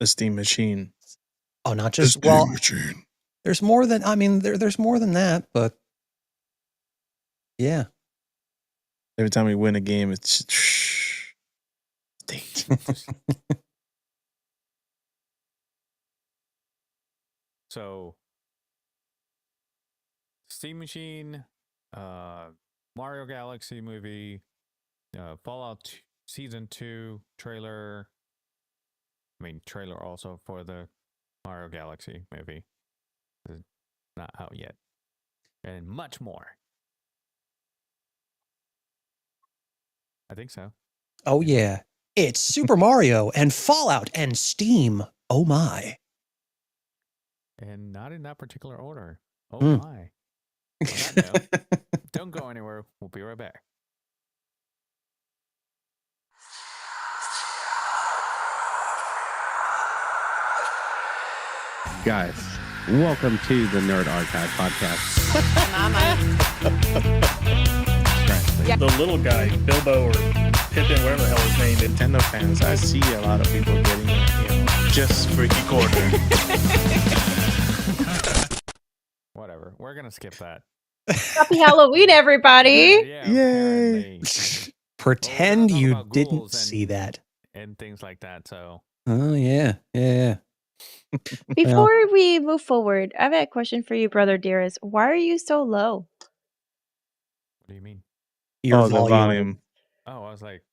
a Steam machine. Oh, not A just Steam machine. There's more than there's more than that, but yeah. Every time we win a game, it's So, Steam Machine, Mario Galaxy movie, Fallout Season 2 trailer. I mean, trailer also for the Mario Galaxy movie. It's not out yet. And much more. I think so. Oh, yeah. It's Super Mario and Fallout and Steam. Oh, my. And not in that particular order. Oh, Mm. my. On that note, don't go anywhere. We'll be right back. Guys, welcome to the Nerd Archive podcast. Yeah. The little guy, Bilbo or Pippin, whatever the hell his name is. Nintendo fans, I see a lot of people getting, just freaky corner. Whatever. We're going to skip that. Happy Halloween, everybody. Yay. Pretend Well, you didn't see that. And things like that, so. Oh, yeah. Yeah. Before we move forward, I have a question for you, brother dearest. Why are you so low? What do you mean? Your the volume. Oh, I was like,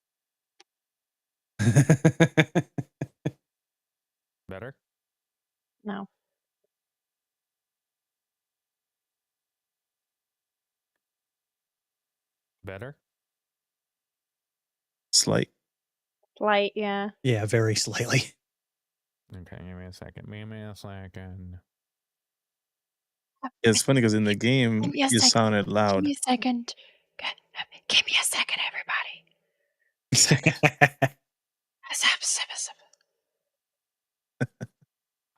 better? No. Better? Slight. Light, yeah. Yeah, very slightly. Okay, give me a second. It's funny because in the game, Give me a you second. sounded Give loud. me a second. Give me a second, everybody.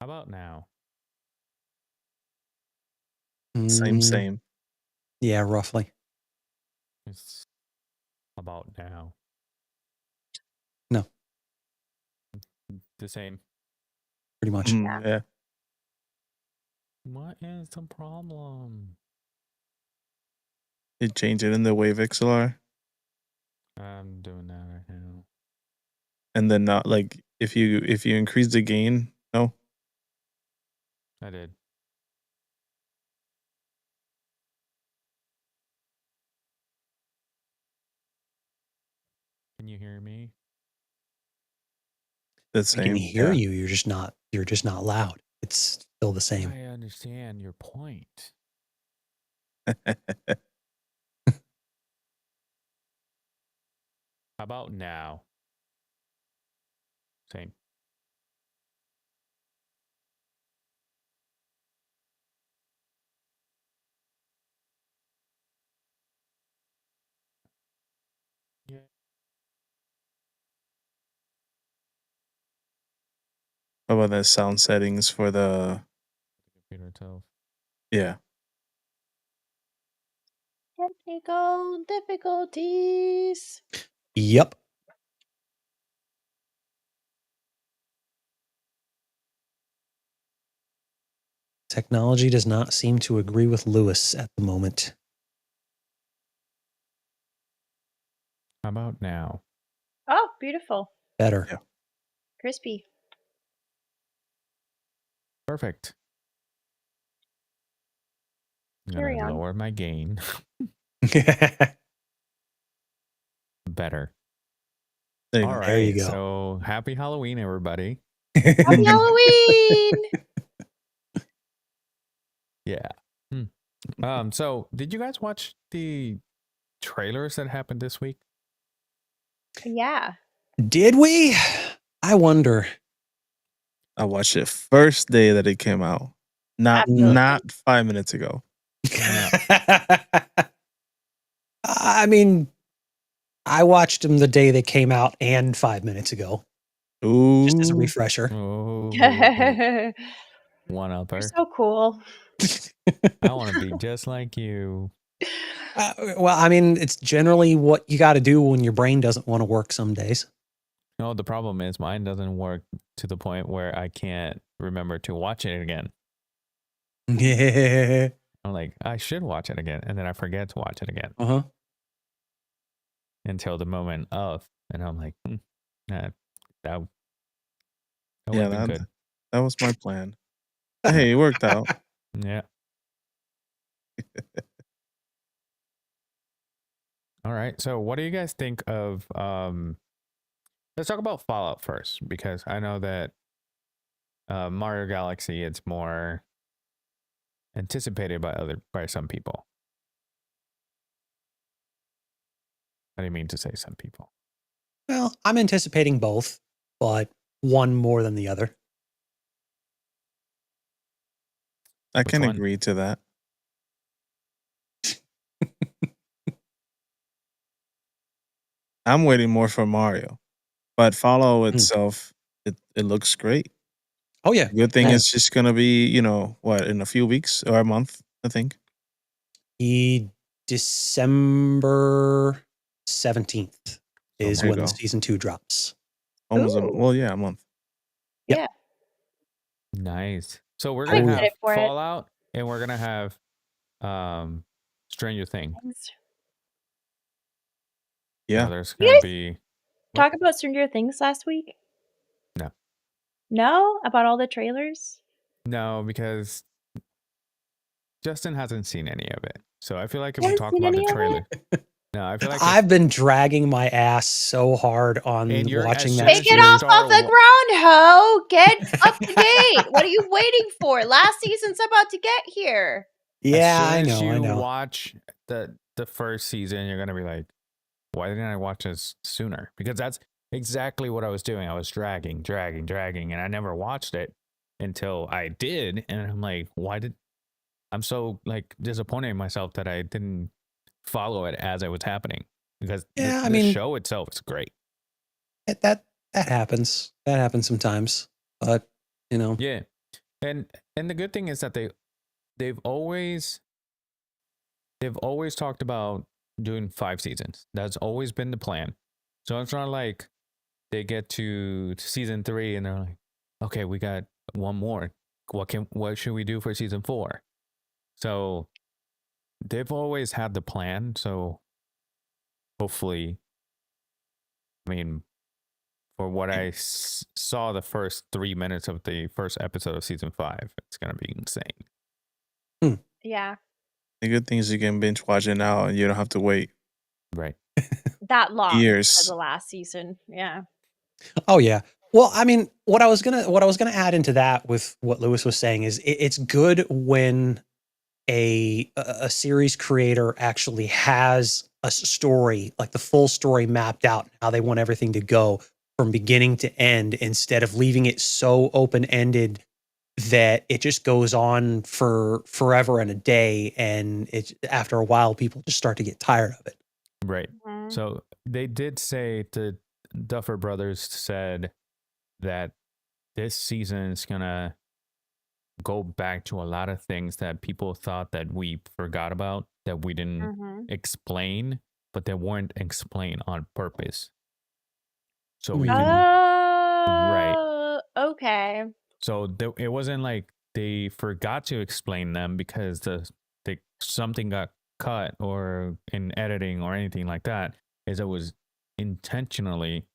How about now? Same. Yeah, roughly. It's about now. No. The same. Pretty much. Yeah. What is the problem? You change it in the Wave XLR. I'm doing that right now. And then not like if you increase the gain, no. I did. Can you hear me? The same. I can hear you. You're just not loud. It's still the same. I understand your point. How about now? Same. Yeah. How about the sound settings for the Computer itself. Yeah. Technical difficulties. Yep. Technology does not seem to agree with Lewis at the moment. How about now? Oh, beautiful. Better. Yeah. Crispy. Perfect. I'm Carry gonna on. lower my gain. Better. There you All go. right. There you go. So happy Halloween, everybody. Happy Halloween! Yeah. So did you guys watch the trailers that happened this week? Yeah. Did we? I wonder. I watched it first day that it came out. Absolutely. Not 5 minutes ago. I mean, I watched them the day they came out and 5 minutes ago. Ooh. Just as a refresher. Oh, one You're upper. so cool. I want to be just like you. Well, I mean, it's generally what you got to do when your brain doesn't want to work some days. No, the problem is mine doesn't work to the point where I can't remember to watch it again. Yeah. I'm like, I should watch it again, and then I forget to watch it again Uh-huh. until the moment of, and I'm like, nah, that would Yeah, have been good. that was my plan. Hey, it worked out. Yeah. All right. So, what do you guys think of? Let's talk about Fallout first, because I know that Mario Galaxy it's more anticipated by some people. I didn't mean to say some people. Well, I'm anticipating both, but one more than the other. I Which can one? agree to that. I'm waiting more for Mario, but Fallout itself, it looks great. Oh yeah. The good thing Yeah. is just gonna be, what, in a few weeks or a month, I think. December 17th is there you when the go. season 2 drops. Almost Ooh. a month. Yep. Yeah. Nice. So we're I'm gonna have excited for it. Fallout, and we're gonna have Stranger Things. Yeah. There's You gonna guys be talk about Stranger Things last week? No. No? About all the trailers? no, because Justin hasn't seen any of it. So I feel like if You we haven't talk seen about the any of it? trailer, no, I feel like I've been dragging my ass so hard on And you're- watching as that soon Take as it you series. off the start ground, ho! Get up to date! What are you waiting for? Last season's about to get here. Yeah, as I soon as know, I you know. watch the first season, you're gonna be like, why didn't I watch this sooner? Because that's exactly what I was doing. I was dragging, and I never watched it until I did, and I'm like, I'm so like disappointed in myself that I didn't follow it as it was happening, because Yeah, I the mean, show itself is great. that happens. That happens sometimes. But, Yeah, and the good thing is that they've always talked about doing 5 seasons. That's always been the plan. So it's not like they get to season 3 and they're like, okay, we got one more. What should we do for season 4? So they've always had the plan. So hopefully, I mean, for what I saw the first 3 minutes of the first episode of season 5, it's gonna be insane. Yeah. The good thing is you can binge watch it now and you don't have to wait Right. That long for years. the last season. Yeah. Oh yeah. Well, I mean, what I was gonna add into that with what Lewis was saying is it's good when a series creator actually has a story, like the full story mapped out, how they want everything to go from beginning to end, instead of leaving it so open ended that it just goes on for forever and a day, and it's after a while people just start to get tired of it. Right. Mhm. So they did say, the Duffer Brothers said that this season is gonna go back to a lot of things that people thought that we forgot about, that we didn't Mhm. explain, but they weren't explained on purpose. So we Mm. can Oh, okay. So it wasn't like they forgot to explain them because something got cut or in editing or anything like that. Is it was intentionally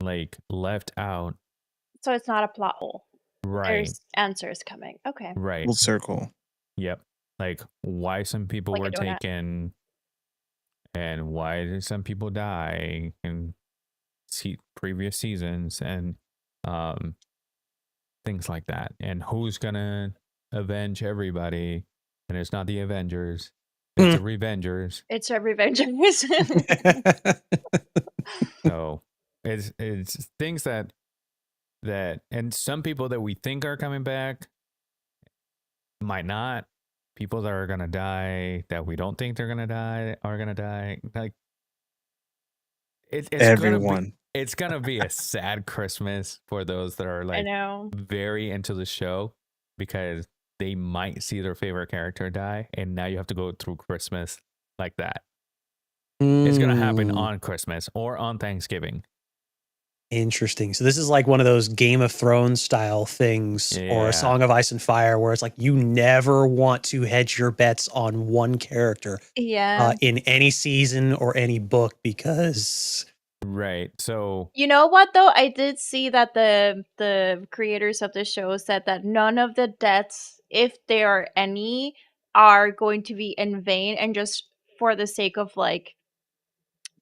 like left out. So it's not a plot hole. Right. There's answers coming. Okay. Right. Full circle. Yep. Like why some people Like a were donut. taken and why did some people die in previous seasons, and things like that, and who's gonna avenge everybody. And it's not the Avengers, it's the Revengers. It's a Revengers. So it's things that and some people that we think are coming back might not. People that are gonna die that we don't think they're gonna die are gonna die. Like it's Everyone. it's gonna be a sad Christmas for those that are I like know. very into the show, because they might see their favorite character die, and now you have to go through Christmas like that. It's gonna happen on Christmas or on Thanksgiving. Interesting. So this is like one of those Game of Thrones style things or Yeah. a Song of Ice and Fire where it's like you never want to hedge your bets on one character Yeah. in any season or any book because Right. So You know what though? I did see that the creators of the show said that none of the deaths, if there are any, are going to be in vain and just for the sake of like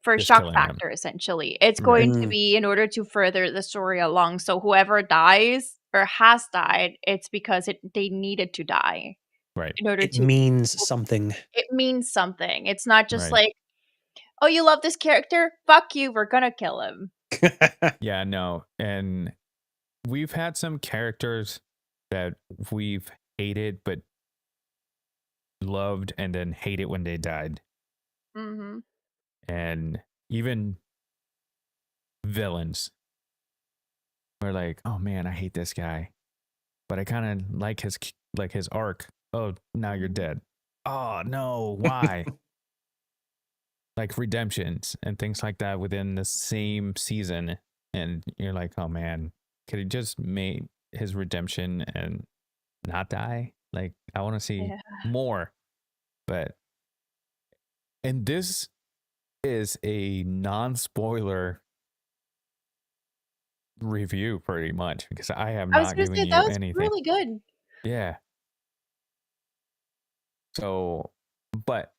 for just shock killing them. factor essentially. It's Right. going to Mm. be in order to further the story along. So whoever dies or has died, it's because they needed to die Right. in order It to means something. it means something. It's not just Right. like, "Oh, you love this character? Fuck you, we're gonna kill him." Yeah, no. And we've had some characters that we've hated but loved and then hated when they died. Mhm. And even villains. We're like, oh man, I hate this guy. But I kind of like his arc. Oh, now you're dead. Oh no, why? Like redemptions and things like that within the same season. And you're like, oh man, could he just make his redemption and not die? Like, I want to see Yeah. more. But, and this is a non-spoiler review pretty much because I have I was not gonna given say you that was anything. really good. Yeah. So, but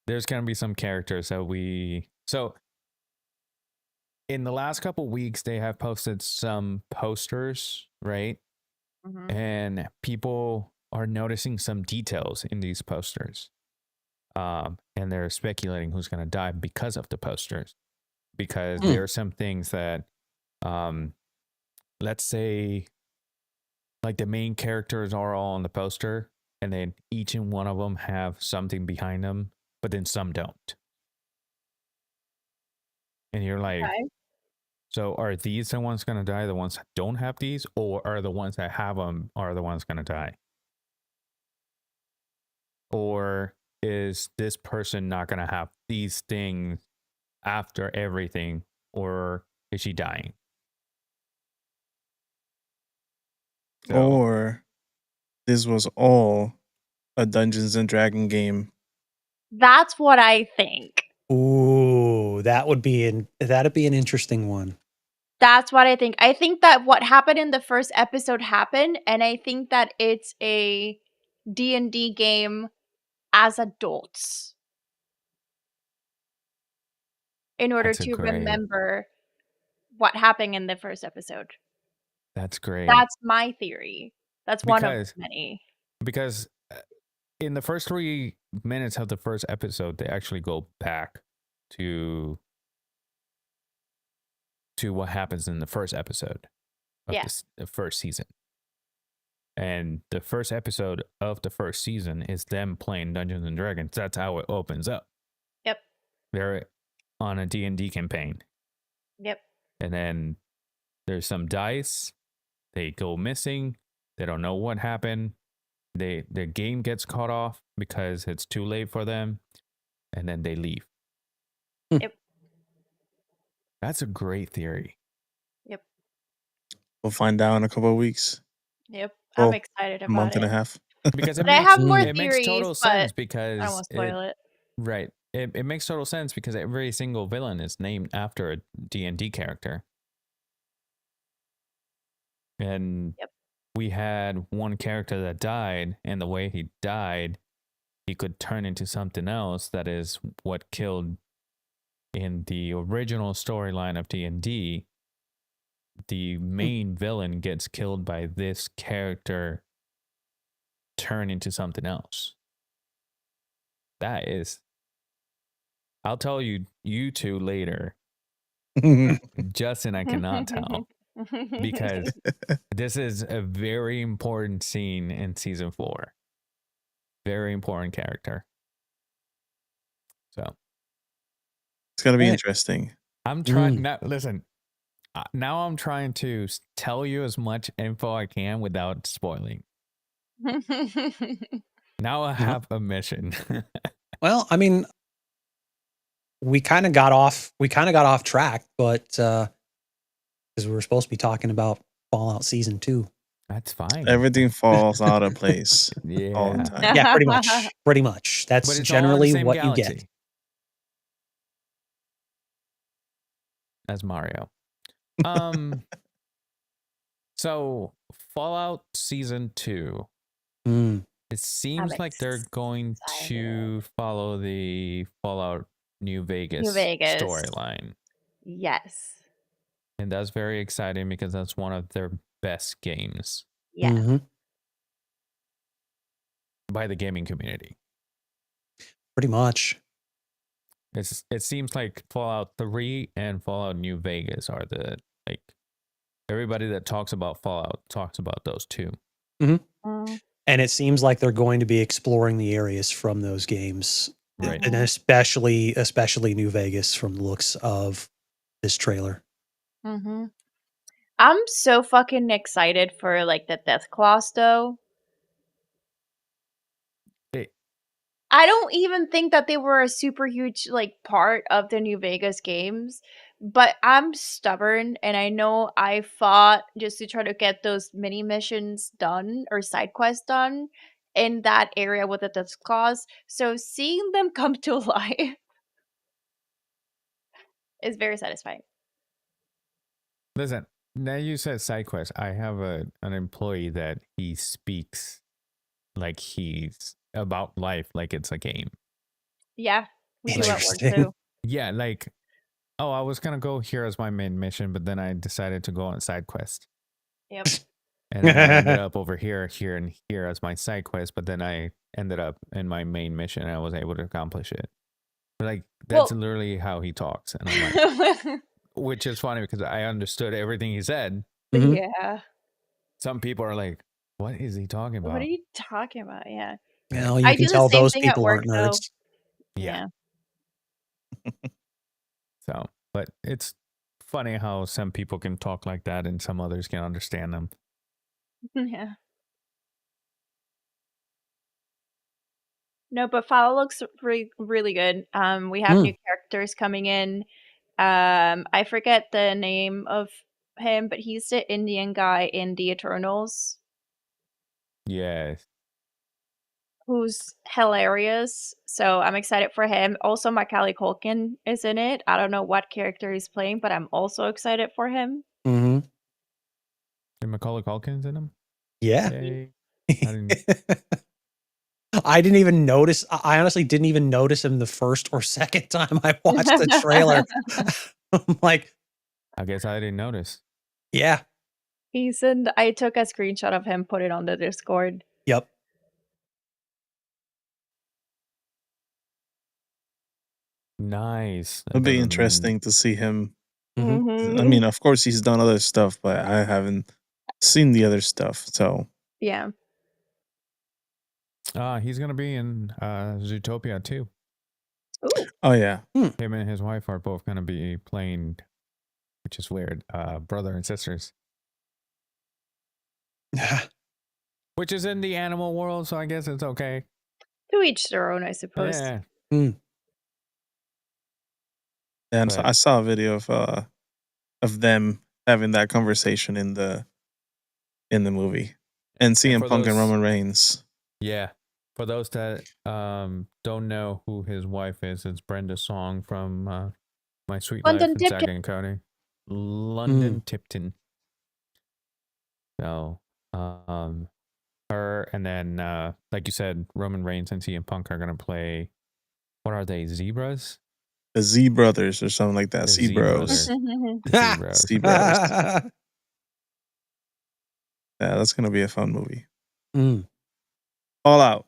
there's going to be some characters that so in the last couple weeks, they have posted some posters, right? Mhm. And people are noticing some details in these posters. And they're speculating who's going to die because of the posters. Because there are some things that, let's say, like the main characters are all on the poster, and then each and one of them have something behind them, but then some don't. And you're like, Okay. so are these the ones going to die, the ones that don't have these, or are the ones that have them are the ones going to die? Or is this person not going to have these things after everything, or is she dying? So, Or this was all a Dungeons and Dragon game. That's what I think. Ooh, that'd be an interesting one. That's what I think. I think that what happened in the first episode happened, and I think that it's a D&D game as adults in order that's a to great, remember what happened in the first episode. that's great. That's my theory. That's one of Because, many. because in the first 3 minutes of the first episode, they actually go back to what happens in the first episode of Yeah. the first season. And the first episode of the first season is them playing Dungeons and Dragons. That's how it opens up. Yep. They're on a D&D campaign. Yep. And then there's some dice. They go missing. They don't know what happened. The game gets cut off because it's too late for them. And then they leave. Yep. That's a great theory. Yep. We'll find out in a couple of weeks. Yep. Well, I'm excited a about month it. and a half. Because it But I makes, have more it makes theories, total but sense I don't because want to spoil it. right. It makes total sense because every single villain is named after a D&D character. And Yep. we had one character that died, and the way he died, he could turn into something else. That is what killed in the original storyline of D&D. The main villain gets killed by this character turn into something else. That is, I'll tell you two later. Justin, I cannot tell because this is a very important scene in season 4. Very important character. So It's gonna be interesting. I'm trying now. Listen, now I'm trying to tell you as much info I can without spoiling. Now I have a mission. Well, I mean, we kind of got off track, but because we were supposed to be talking about Fallout Season 2. That's fine. Everything falls out of place all the Yeah. time. Yeah, pretty much. Pretty much. That's But it's all in the generally same what you get. galaxy as Mario. So Fallout Season 2. Mm. It seems like they're going to follow the Fallout New Vegas storyline. Yes. And that's very exciting because that's one of their best games Yeah. Mm-hmm. by the gaming community. Pretty much. It seems like Fallout 3 and Fallout New Vegas are the, like, everybody that talks about Fallout talks about those two. Mm-hmm. And it seems like they're going to be exploring the areas from those games. Right. And especially New Vegas from the looks of this trailer. Mm-hmm. I'm so fucking excited for like the Death Claws though. I don't even think that they were a super huge like part of the New Vegas games, but I'm stubborn and I know I fought just to try to get those mini missions done or side quests done in that area with the Death Claws. So seeing them come to life is very satisfying. Listen, now you said side quest. I have an employee that he speaks like he's about life, like it's a game. Yeah, we do at work Interesting. too. Yeah, like, oh, I was gonna go here as my main mission, but then I decided to go on side quest. Yep. And then I ended up over here, and here as my side quest, but then I ended up in my main mission and I was able to accomplish it. But like, that's literally how he talks. And I'm like, which is funny because I understood everything he said. Mm-hmm. Yeah. Some people are like, what is he talking about? What are you talking about? Yeah. Well, you I can do the tell same those thing at people work, aren't nerds. Yeah. So, but it's funny how some people can talk like that and some others can understand them. Yeah. No, but Fallout looks really good. We have new characters coming in. I forget the name of him, but he's the Indian guy in the Eternals Yes. who's hilarious. So I'm excited for him. Also, Macaulay Culkin is in it. I don't know what character he's playing, but I'm also excited for him. Mm-hmm. And Macaulay Culkin's in him? Yeah. Yay. I didn't even notice. I honestly didn't even notice him the first or second time I watched the trailer. I'm like, I guess I didn't notice. Yeah. He's in. I took a screenshot of him, put it on the Discord. Yep. Nice. It'll be interesting to see him. Mm-hmm. I mean, of course, he's done other stuff, but I haven't seen the other stuff. So yeah. He's gonna be in Zootopia too. Ooh. Oh yeah. Him and his wife are both gonna be playing, which is weird, brother and sisters. Which is in the animal world, so I guess it's okay. To each their own, I suppose. Yeah. And so I saw a video of them having that conversation in the movie, and CM Punk and Roman Reigns. Yeah. For those that don't know who his wife is, it's Brenda Song from My Sweet London Life in Tipton. Zack and Cody. London Tipton. So, her and then, like you said, Roman Reigns and CM Punk are gonna play. What are they? Zebras? The Z Brothers or something like that. Z Bros. Z Bros. Yeah, that's gonna be a fun movie. Fallout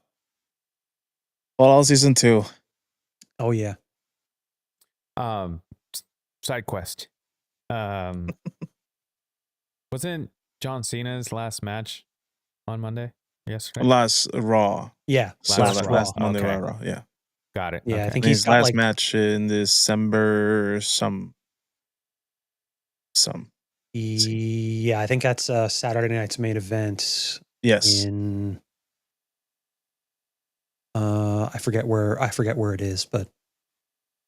Season 2. Oh yeah. Side quest. Wasn't John Cena's last match on Monday? Yesterday? Last Raw. Yeah. So last Monday Okay. Raw. Yeah. Got it. Yeah, okay. I think His he's got last like match in December some. Yeah, I think that's Saturday night's main event. Yes. In I forget where it is, but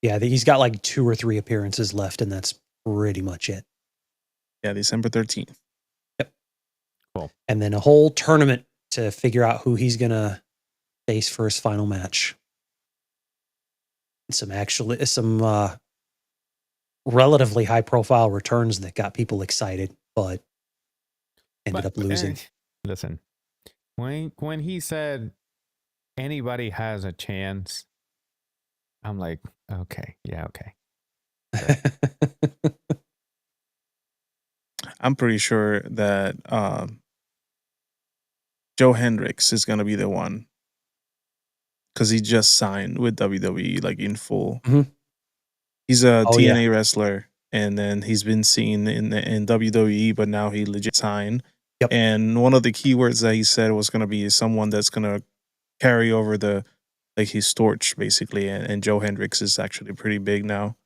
yeah, he's got like 2 or 3 appearances left, and that's pretty much it. Yeah, December 13th. Yep. Cool. And then a whole tournament to figure out who he's going to face for his final match. Some relatively high profile returns that got people excited, but ended up losing. Listen, when he said anybody has a chance, I'm like, okay, yeah, okay. I'm pretty sure that Joe Hendricks is gonna be the one because he just signed with WWE like in full. Mhm. He's a Oh, TNA wrestler, and then he's been seen in WWE, but now he legit signed. Yep. And one of the keywords that he said was gonna be someone that's gonna carry over his torch basically, and Joe Hendricks is actually pretty big now.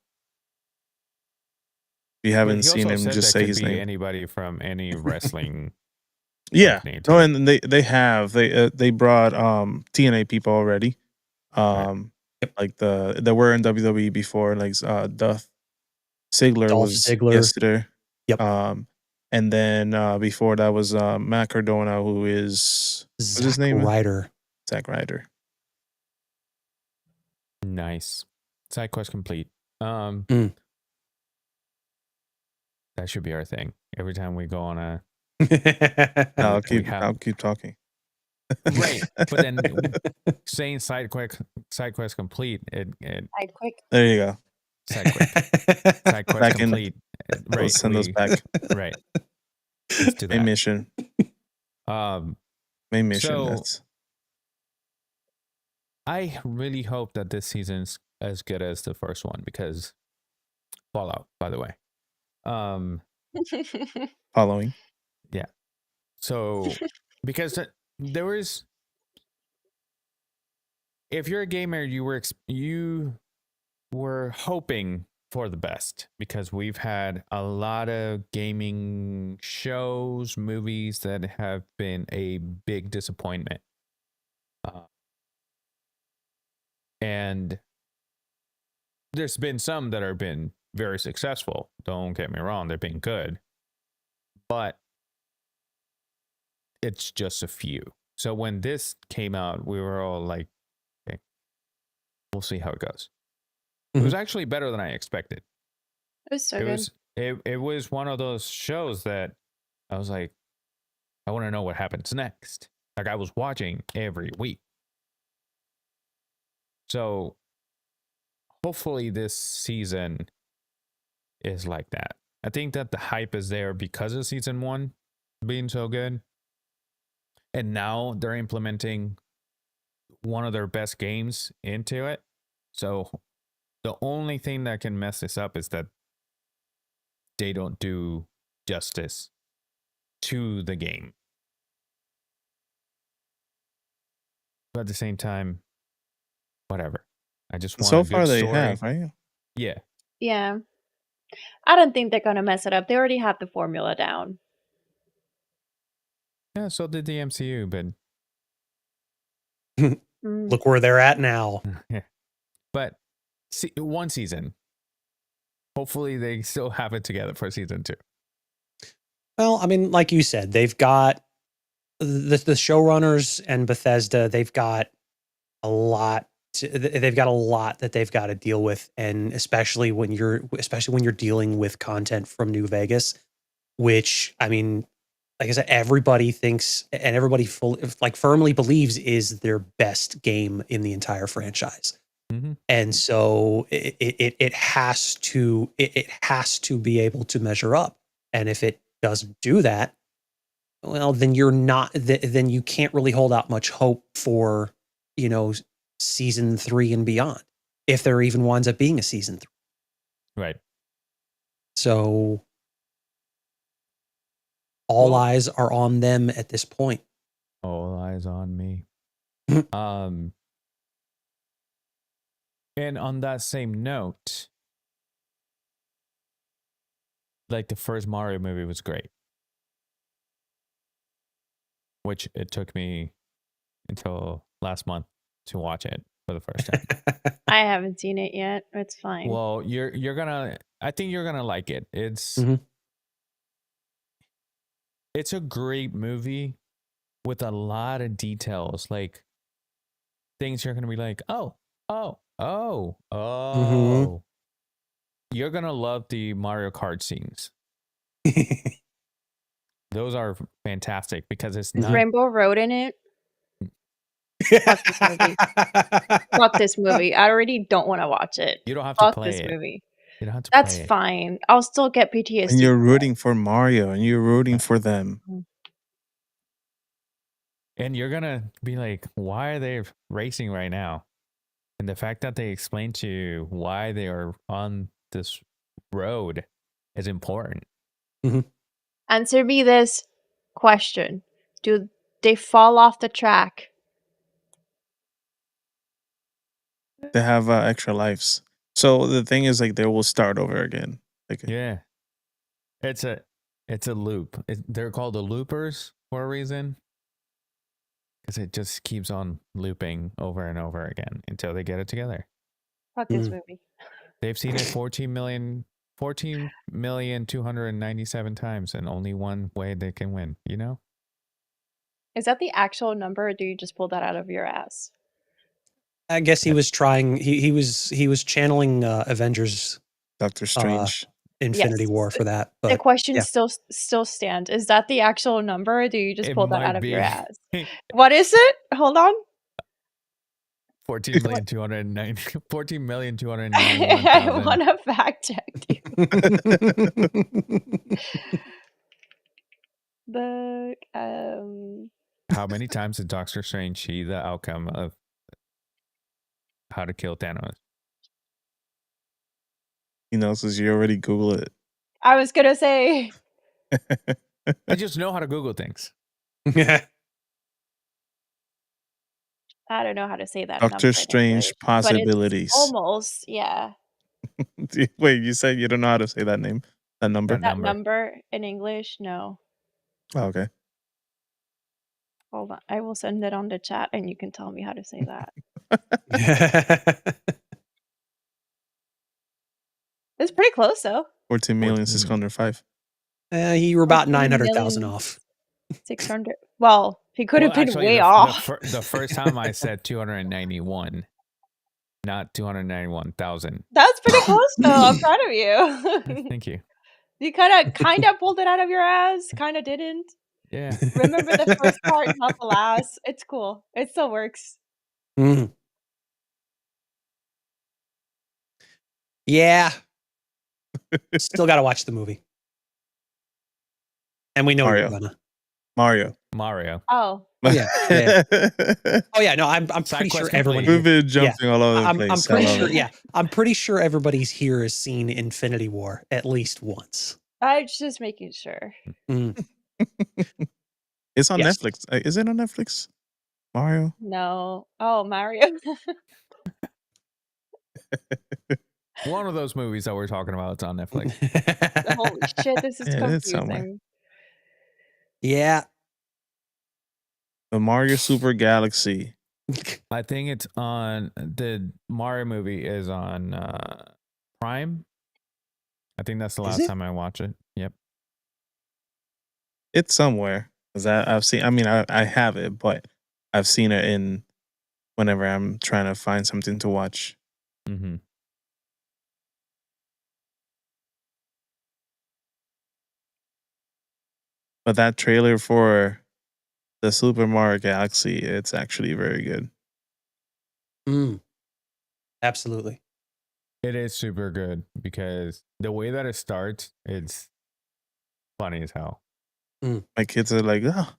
If you haven't He seen also him, said just that say could his be name. anybody from any wrestling. Yeah, company, no, too. and they brought TNA people already, like they were in WWE before, like Dolph Ziggler Dolph was Ziggler. yesterday. Yep. And then before that was Matt Cardona, who is what's his Zack name? Ryder. Zack Ryder. Nice. Side quest complete. Mm. That should be our thing. Every time we go on a I'll we keep talking. right, but then saying side quest complete. I'd quick. There you go. Side quest Back in- complete. Right, Send us back. Right. Let's do Main that. mission. Main mission. So- That's I really hope that this season's as good as the first one because Fallout, by the way. following. So because there was, if you're a gamer, you were hoping for the best because we've had a lot of gaming shows, movies that have been a big disappointment. And there's been some that have been very successful. Don't get me wrong, they've been good. But it's just a few. So when this came out, we were all like, okay, we'll see how it goes. It was actually better than I expected. It was so It good. was it was one of those shows that I was like, I want to know what happens next. Like I was watching every week. So hopefully this season is like that. I think that the hype is there because of season 1 being so good. And now they're implementing one of their best games into it. So the only thing that can mess this up is that they don't do justice to the game. But at the same time, whatever. I just want So a good far they story. have, right? Yeah. Yeah. I don't think they're gonna mess it up. They already have the formula down. Yeah, so did the MCU, but Look where they're at now. but one season. Hopefully they still have it together for season 2. Well, I mean, like you said, they've got the showrunners and Bethesda. They've got a lot. They've got a lot that they've got to deal with, and especially when you're dealing with content from New Vegas, which I mean, like I said, everybody thinks and everybody firmly believes is their best game in the entire franchise. Mm-hmm. And so it has to be able to measure up. And if it doesn't do that, well, then then you can't really hold out much hope for, season 3 and beyond, if there even winds up being a season 3. Right. So all eyes are on them at this point. All eyes on me. And on that same note, like the first Mario movie was great, which it took me until last month to watch it for the first time. I haven't seen it yet. It's fine. Well, you're gonna. I think you're gonna like it. It's It's a great movie with a lot of details, like things you're gonna be like, oh. Mhm. You're gonna love the Mario Kart scenes. Those are fantastic because it's Is not. Rainbow Road in it? Fuck this movie. Fuck this movie. I already don't want to watch it. You don't have to Fuck play this it. movie. You don't have to That's play it. fine. I'll still get PTSD. And you're rooting for Mario, and you're rooting for them. And you're gonna be like, why are they racing right now? And the fact that they explain to you why they are on this road is important. Answer me this question. Do they fall off the track? They have extra lives. So the thing is, like, they will start over again. Like, Yeah. It's a loop. They're called the loopers for a reason. Because it just keeps on looping over and over again until they get it together. Fuck this movie. They've seen it 14,297 times, and only one way they can win, you know? Is that the actual number, or do you just pull that out of your ass? I guess he was trying. He was channeling Avengers Doctor Strange. Infinity Yes. War for that. But The question yeah. still stands. Is that the actual number, or do you just It pull that might out of your be. ass? What is it? Hold on. 14,291,000. I want to fact check you. The How many times did Doctor Strange see the outcome of how to kill Thanos? He knows because you already Google it. I was gonna say. I just know how to Google things. I don't know how to say that. Doctor number in Strange English, possibilities. But it's almost, yeah. Wait, you said you don't know how to say that name? That number? That number in English? No. Oh, okay. Hold on. I will send it on the chat and you can tell me how to say that. It's pretty close though. 14,605,000. You were about 900,000 off. 600. Well, he could have been actually, way off. The first time I said 291, not 291,000. That's pretty close though. I'm proud of you. Thank you. You kind of pulled it out of your ass. Kind of didn't. Yeah. Remember the first part, not the last. It's cool. It still works. Yeah. Still got to watch the movie. And we know Mario. you're gonna. Mario. Oh. Yeah. Oh yeah. No, I'm pretty sure everyone. We've been jumping all over the I'm place. pretty sure. Yeah, I'm pretty sure everybody's here has seen Infinity War at least once. I'm just making sure. It's on Netflix. Is it on Netflix? Mario? No. Oh, Mario. One of those movies that we're talking about, it's on Netflix. Holy shit, this is it's somewhere. confusing. Yeah. The Mario Super Galaxy. I think it's on the Mario movie is on Prime. I think that's the last time I watch it. Yep. It's somewhere. Because I've seen, I mean, I have it, but I've seen it in whenever I'm trying to find something to watch. Mm-hmm. But that trailer for the Super Mario Galaxy, it's actually very good. Absolutely. It is super good because the way that it starts, it's funny as hell. My kids are like, oh,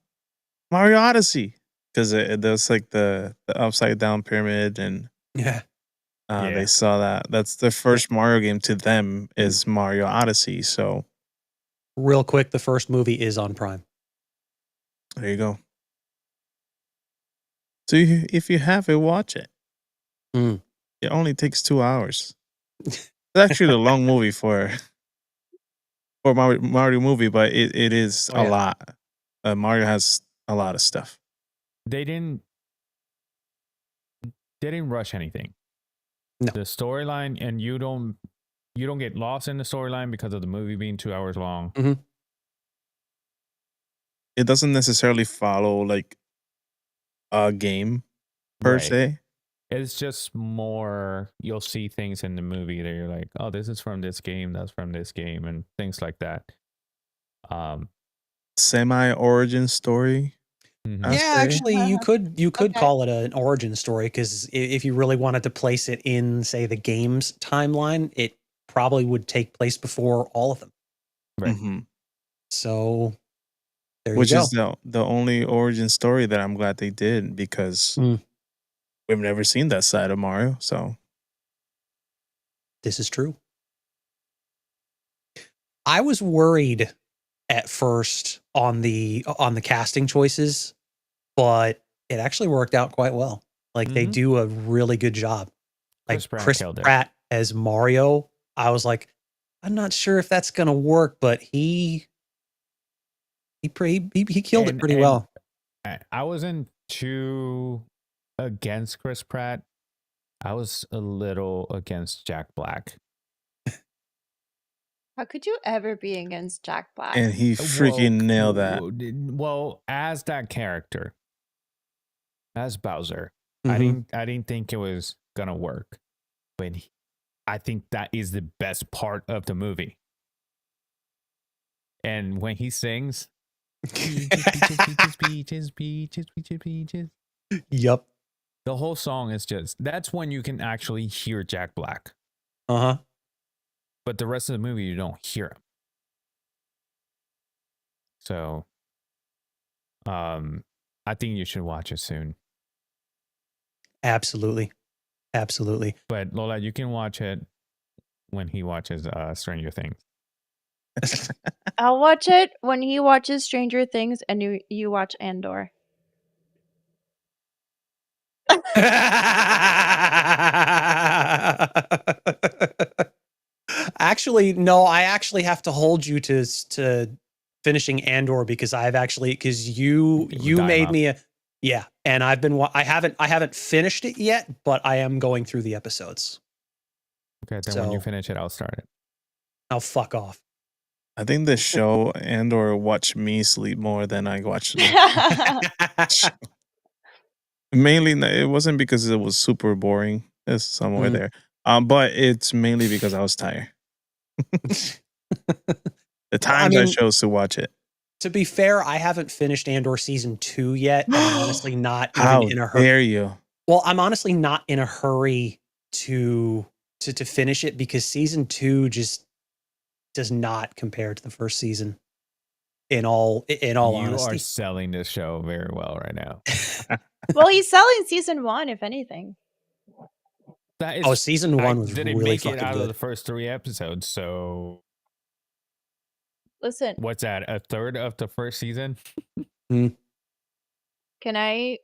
Mario Odyssey. Because it does like the upside down pyramid and they saw that. That's the first Mario game to them is Mario Odyssey. So real quick, the first movie is on Prime. There you go. So if you have it, watch it. It only takes 2 hours. It's actually a long movie for Mario movie, but it is a lot. Mario has a lot of stuff. They didn't rush anything. No. The storyline, and you don't get lost in the storyline because of the movie being 2 hours long. it doesn't necessarily follow like a game per Right. se. It's just more, you'll see things in the movie that you're like, oh, this is from this game, that's from this game, and things like that. Semi origin story. Mhm. I'd Yeah, say. actually, you could Okay. call it an origin story because if you really wanted to place it in, say, the game's timeline, it probably would take place before all of them. Right. Mhm. So there Which you is go. the only origin story that I'm glad they did because Mm. we've never seen that side of Mario. So This is true. I was worried at first on the casting choices, but it actually worked out quite well. Like they Mhm. do a really good job. Like Chris Pratt Chris killed it. Pratt as Mario, I was like, I'm not sure if that's gonna work, but he killed it pretty well. I wasn't too against Chris Pratt. I was a little against Jack Black. How could you ever be against Jack Black? and he freaking nailed that. Well, as that character, as Bowser, Mhm. I didn't think it was gonna work, but I think that is the best part of the movie. And when he sings, peaches, peaches. Yep. The whole song is just, that's when you can actually hear Jack Black. Uh-huh. But the rest of the movie, you don't hear him. So, I think you should watch it soon. Absolutely. Absolutely. But Lola, you can watch it when he watches Stranger Things. I'll watch it when he watches Stranger Things and you watch Andor. Actually, no, I actually have to hold you to finishing Andor because you made me and I haven't finished it yet, but I am going through the episodes. Okay, then when you finish it, I'll start it. I'll fuck off. I think the show and/or watch me sleep more than I watch the show. Mainly, it wasn't because it was super boring. There's somewhere there, but it's mainly because I was tired. The times I chose to watch it. To be fair, I haven't finished Andor season 2 yet, and I'm honestly not even How in a hurry. dare you? Well, I'm honestly not in a hurry to finish it because season 2 just does not compare to the first season. In all honesty, you are selling this show very well right now. Well, he's selling season 1, if anything. That is, season 1 was didn't really make fucking it out good. of the first 3 episodes. So, listen, what's that? A third of the first season? Can I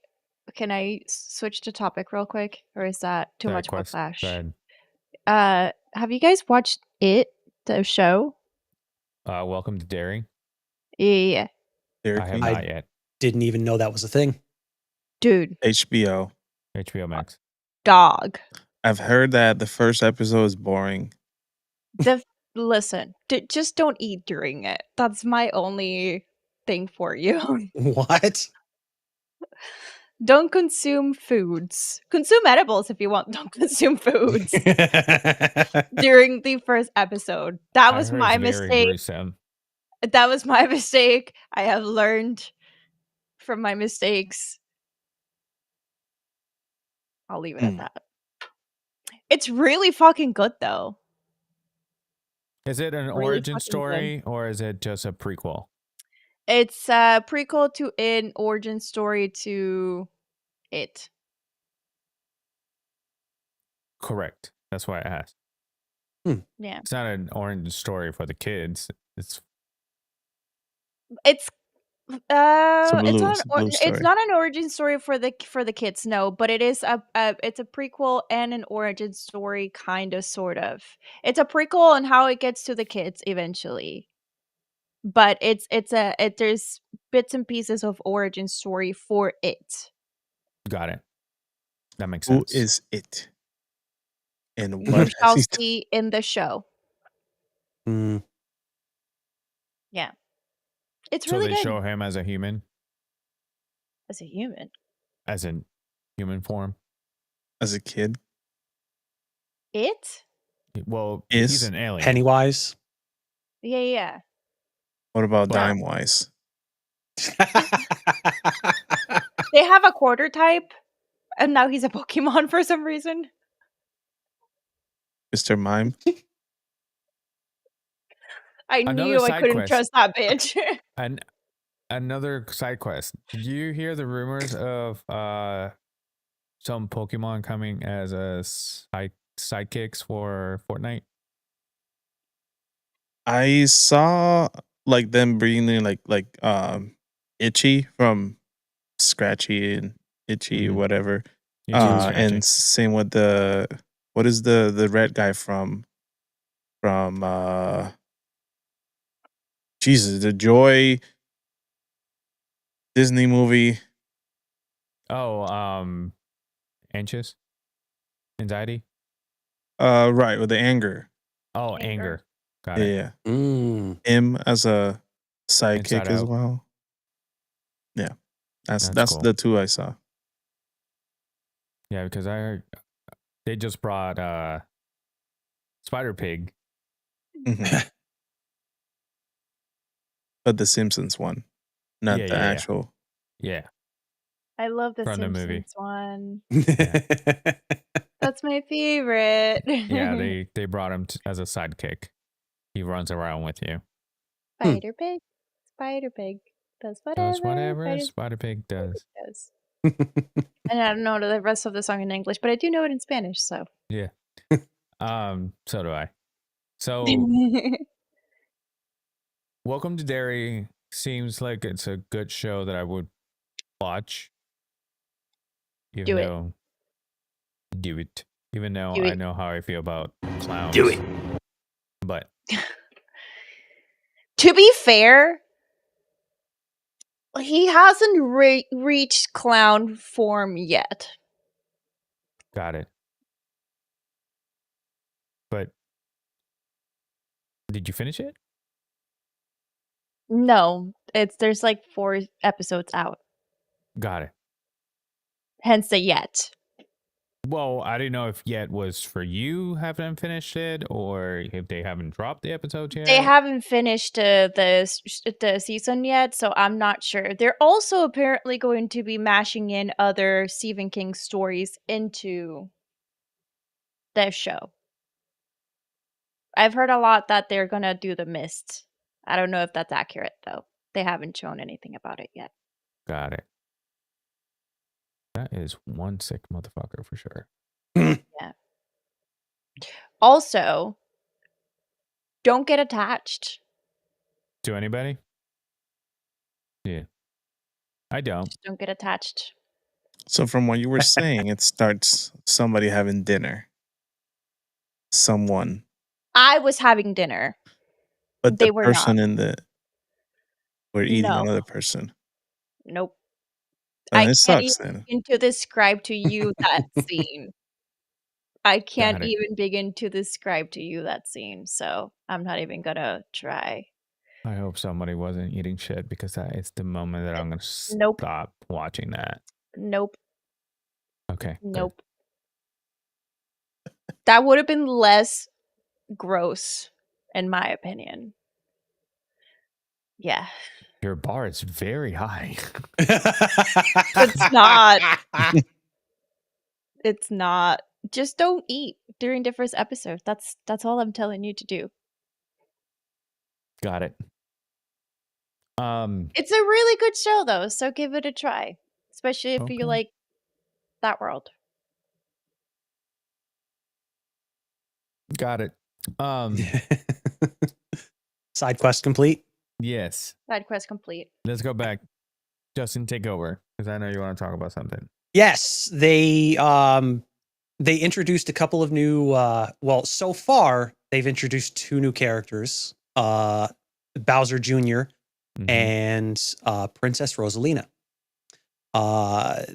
switch to topic real quick, or is that too much backlash? Have you guys watched It, the show? Welcome to Derry. Yeah. I have not yet. Didn't even know that was a thing. Dude. HBO Max. Dog. I've heard that the first episode is boring. Listen, just don't eat during it. That's my only thing for you. What? Don't consume foods. Consume edibles if you want. Don't consume foods during the first episode. That was my mistake. Gruesome. That was my mistake. I have learned from my mistakes. I'll leave it at that. It's really fucking good, though. Is it an origin story or is it just a prequel? It's a prequel to an origin story to It. Correct. That's why I asked. Yeah. It's not an origin story for the kids. It's it's not an origin story for the kids, no, but it is it's a prequel and an origin story, kind of, sort of. It's a prequel on how it gets to the kids eventually, but there's bits and pieces of origin story for It. Got it. That makes sense. Who is it? And what you shall see in the show. Mm. Yeah. It's So really they good show him as a human, as a human. as in human form. As a kid, It? Well, he's Is an alien. Pennywise. Yeah. what about Wow. Dime Wise? They have a quarter type, and now he's a Pokemon for some reason. Mr. Mime? I Another knew I side couldn't quest. trust that bitch. And another side quest. Did you hear the rumors of some Pokemon coming as a sidekicks for Fortnite? I saw like them bringing like Itchy from Scratchy and Itchy Mhm. whatever. Itchy and Scratchy. And same with the what is the red guy from Jesus, the Joy Disney movie. Oh, anxious, anxiety. Right, with the anger. Oh, Anger. anger. Got it. Yeah. Mm. Him as a sidekick Inside as Out. well. Yeah. That's That's cool. the two I saw. Yeah, because I heard they just brought Spider Pig. Mhm. But the Simpsons one, not Yeah, the yeah, yeah. actual. Yeah, I love the From the Simpsons movie. one. Yeah. That's my favorite. Yeah, they brought him as a sidekick. He runs around with you. Spider Pig. Spider Pig does whatever. Does whatever Spider Spider Pig does. does. And I don't know the rest of the song in English, but I do know it in Spanish. So. Yeah. So do I. So Welcome to Derry seems like it's a good show that I would watch. Even Do it. though do it. Even though Do I it. know how I feel about clowns. Do it. But To be fair, he hasn't reached clown form yet. got it. But did you finish it? No, there's like 4 episodes out. Got it. Hence the yet. Well, I didn't know if yet was for you haven't finished it or if they haven't dropped the episodes yet. They haven't finished the season yet, so I'm not sure. They're also apparently going to be mashing in other Stephen King stories into their show. I've heard a lot that they're gonna do The Mist. I don't know if that's accurate though. They haven't shown anything about it yet. Got it. That is one sick motherfucker for sure. Yeah. Also, don't get attached. To anybody? Yeah. I don't. Just don't get attached. So from what you were saying, it starts somebody having dinner. Someone. I was having dinner. But They the were person not. in the we're eating No. another person. Nope. And I it can't sucks even then. begin to describe to you that scene. I can't Got it. even begin to describe to you that scene, so I'm not even gonna try. I hope somebody wasn't eating shit because that is the moment that I'm gonna Nope. stop watching that. Nope. Okay. good. Nope. That would have been less gross, in my opinion. Yeah. Your bar is very high. It's not. It's not. Just don't eat during the first episode. That's all I'm telling you to do. Got it. It's a really good show though, so give it a try. Especially if Okay. you like that world. Got it. Side quest complete. Yes. Side quest complete. Let's go back. Justin, take over because I know you want to talk about something. Yes, they introduced a couple of new well, so far they've introduced 2 new characters, Bowser Jr. Mhm. and Princess Rosalina.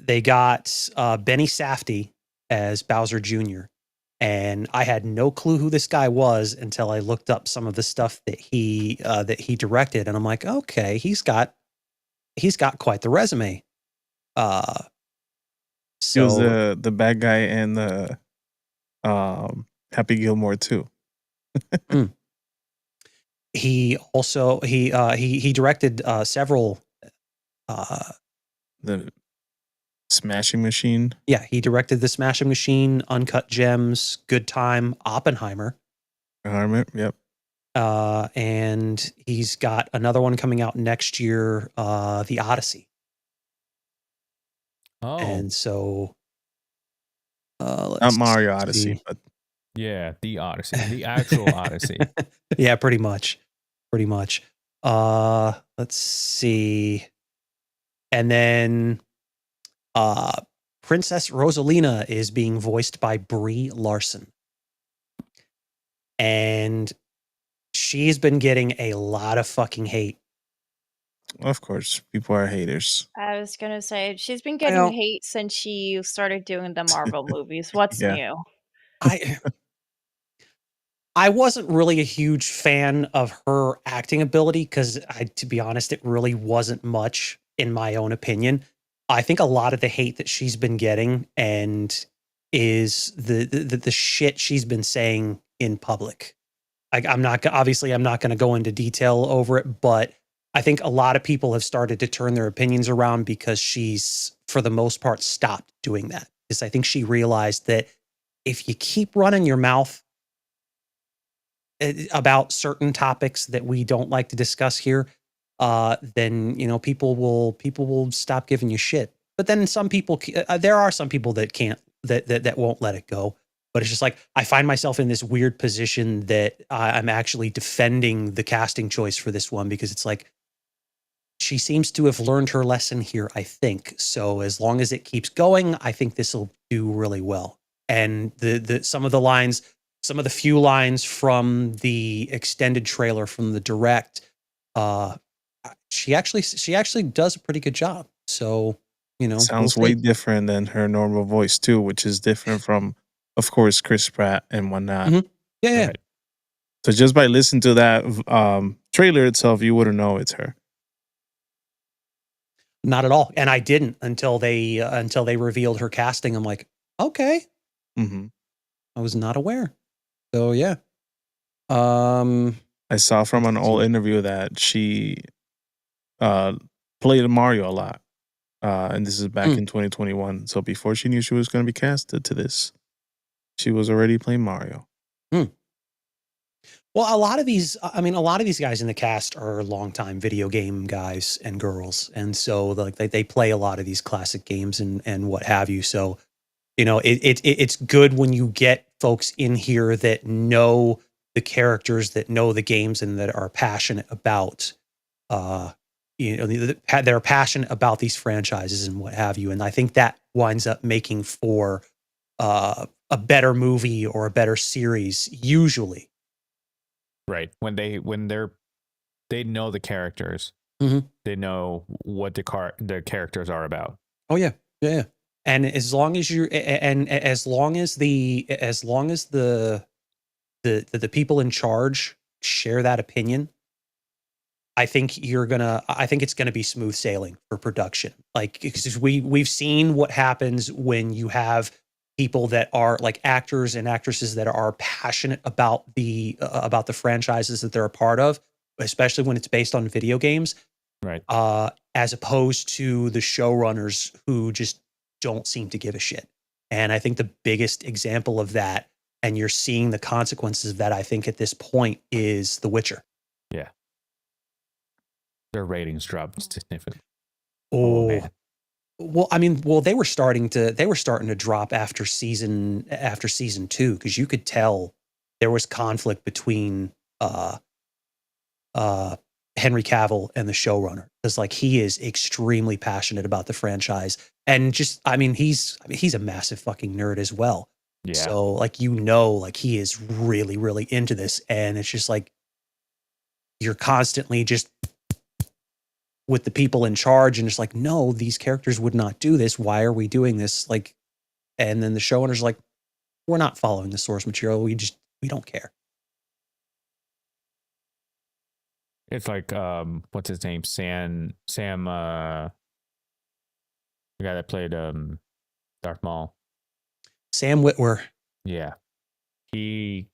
They got Benny Safdie as Bowser Jr. And I had no clue who this guy was until I looked up some of the stuff that he directed, and I'm like, okay, he's got quite the resume. He was So the bad guy in the Happy Gilmore too. he also he directed several. The Smashing Machine. Yeah, he directed The Smashing Machine, Uncut Gems, Good Time, Oppenheimer. Yep. And he's got another one coming out next year, The Odyssey. Oh, And so, Not let's Mario see. Odyssey, but yeah, the Odyssey, the actual Odyssey. Yeah, pretty much. Let's see. And then Princess Rosalina is being voiced by Brie Larson. And she's been getting a lot of fucking hate. of course, people are haters. I was gonna say she's been I getting know. hate since she started doing the Marvel movies. What's Yeah. new? I wasn't really a huge fan of her acting ability because, to be honest, it really wasn't much in my own opinion. I think a lot of the hate that she's been getting and is the shit she's been saying in public. I'm not going to go into detail over it, but I think a lot of people have started to turn their opinions around because she's, for the most part, stopped doing that. Because I think she realized that if you keep running your mouth about certain topics that we don't like to discuss here, then people will stop giving you shit. But then some people, there are some people that can't, that won't let it go. But it's just like I find myself in this weird position that I'm actually defending the casting choice for this one because it's like she seems to have learned her lesson here, I think. So as long as it keeps going, I think this will do really well. And some of the few lines from the extended trailer from the direct, she actually does a pretty good job. So, Sounds we'll way see. different than her normal voice too, which is different from, of course, Chris Pratt and whatnot. Mhm. Yeah. Right. So just by listening to that trailer itself, you wouldn't know it's her. Not at all. And I didn't until they revealed her casting. I'm like, okay, Mm-hmm. I was not aware. So yeah. I saw from an let's old see. interview that she played Mario a lot. And this is back in 2021. So before she knew she was going to be casted to this, she was already playing Mario. Well, a lot of these guys in the cast are longtime video game guys and girls. And so like they play a lot of these classic games and what have you. So, it's good when you get folks in here that know the characters, that know the games, and that are passionate about, they're passionate about these franchises and what have you. And I think that winds up making for a better movie or a better series usually. Right. When they know the characters. Mhm. They know what the characters are about. Oh yeah. And as long as as long as the people in charge share that opinion, I think it's gonna be smooth sailing for production. Like, because we've seen what happens when you have people that are like actors and actresses that are passionate about the franchises that they're a part of, especially when it's based on video games. Right. As opposed to the showrunners who just don't seem to give a shit. And I think the biggest example of that, and you're seeing the consequences of that, I think at this point, is The Witcher. Yeah. Their ratings dropped significantly. Oh, man. well, they were starting to drop after season 2, because you could tell there was conflict between Henry Cavill and the showrunner, because like he is extremely passionate about the franchise, and just he's a massive fucking nerd as well. Yeah. So like like he is really really into this, and it's just like you're constantly just with the people in charge, and it's like, no, these characters would not do this. Why are we doing this? Like, and then the showrunner's like, we're not following the source material. We don't care. It's like what's his name? Sam the guy that played Darth Maul. Sam Witwer. Yeah. He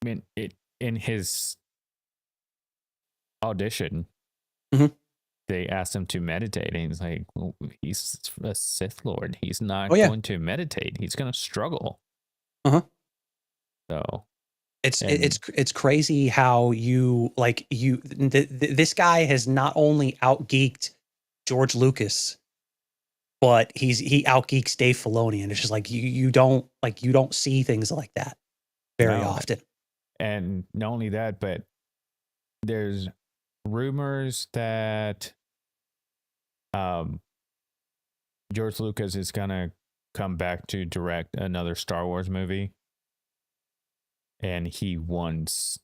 in his audition, they asked him to meditate, and he's like, well, he's a Sith Lord. He's not going to meditate. He's going to struggle. So it's crazy how this guy has not only outgeeked George Lucas, but he outgeeks Dave Filoni, and it's just like you don't see things like that very often. And not only that, but there's rumors that George Lucas is gonna come back to direct another Star Wars movie, and he wants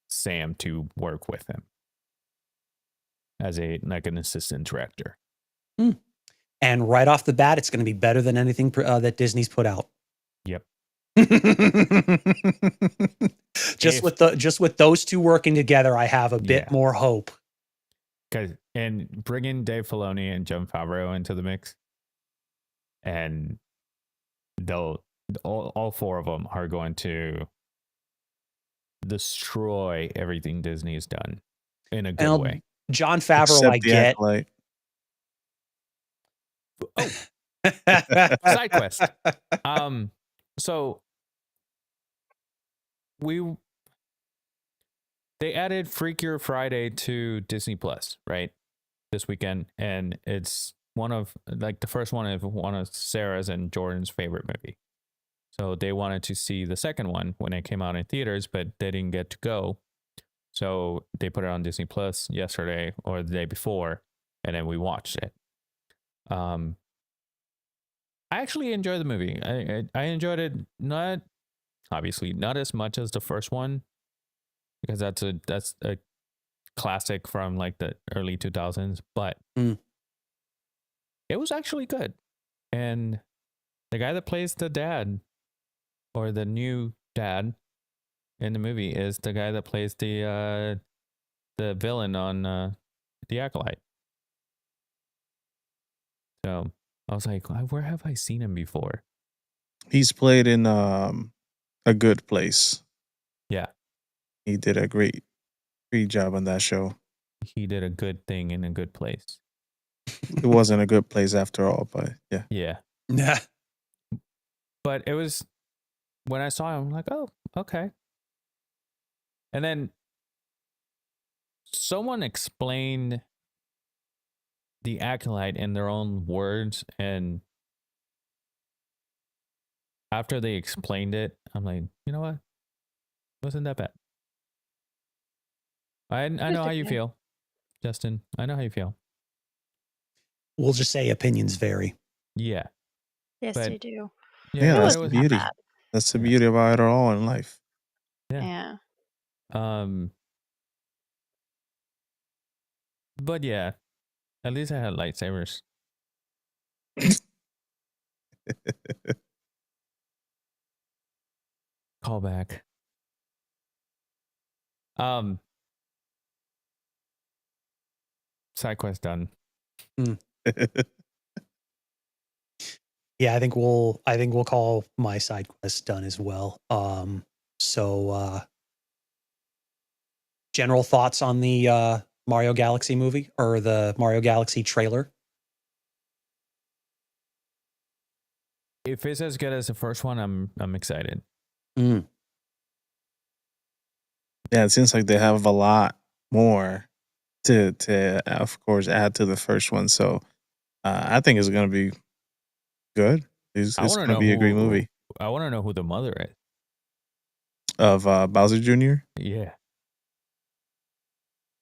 Sam to work with him as an assistant director. And right off the bat, it's going to be better than anything that Disney's put out. Yep. Just with those two working together, I have a bit more hope. And bringing Dave Filoni and Jon Favreau into the mix, and all four of them are going to destroy everything Disney's done in a good way. Jon Favreau, I get. Side quest. So they added Freakier Friday to Disney Plus, right? This weekend, and it's the first one of one of Sarah's and Jordan's favorite movie. So they wanted to see the second one when it came out in theaters, but they didn't get to go. So they put it on Disney Plus yesterday or the day before, and then we watched it. I actually enjoyed the movie. I enjoyed it, not as much as the first one, because that's a classic from like the early 2000s, but it was actually good. And the guy that plays the dad, or the new dad in the movie, is the guy that plays the villain on The Acolyte. So I was like, where have I seen him before? He's played in A Good Place. Yeah. He did a great job on that show. He did a good thing in a good place. It wasn't a good place after all, but yeah. Yeah. Yeah. But it was, when I saw him, I'm like, oh, okay. And then someone explained The Acolyte in their own words, and after they explained it, I'm like, you know what? It wasn't that bad. I know how you feel, Justin. I know how you feel. We'll just say opinions vary. Yeah. Yes, they do. Yeah, that's the beauty. That's the beauty about it all in life. Yeah. But yeah, at least I had lightsabers. Call back. Side quest done. Yeah, I think we'll call my side quest done as well. So general thoughts on the Mario Galaxy movie, or the Mario Galaxy trailer? If it's as good as the first one, I'm excited. Yeah, it seems like they have a lot more to of course add to the first one. So I think it's gonna be good. It's gonna be a great movie. I want to know who the mother is of Bowser Jr. Yeah,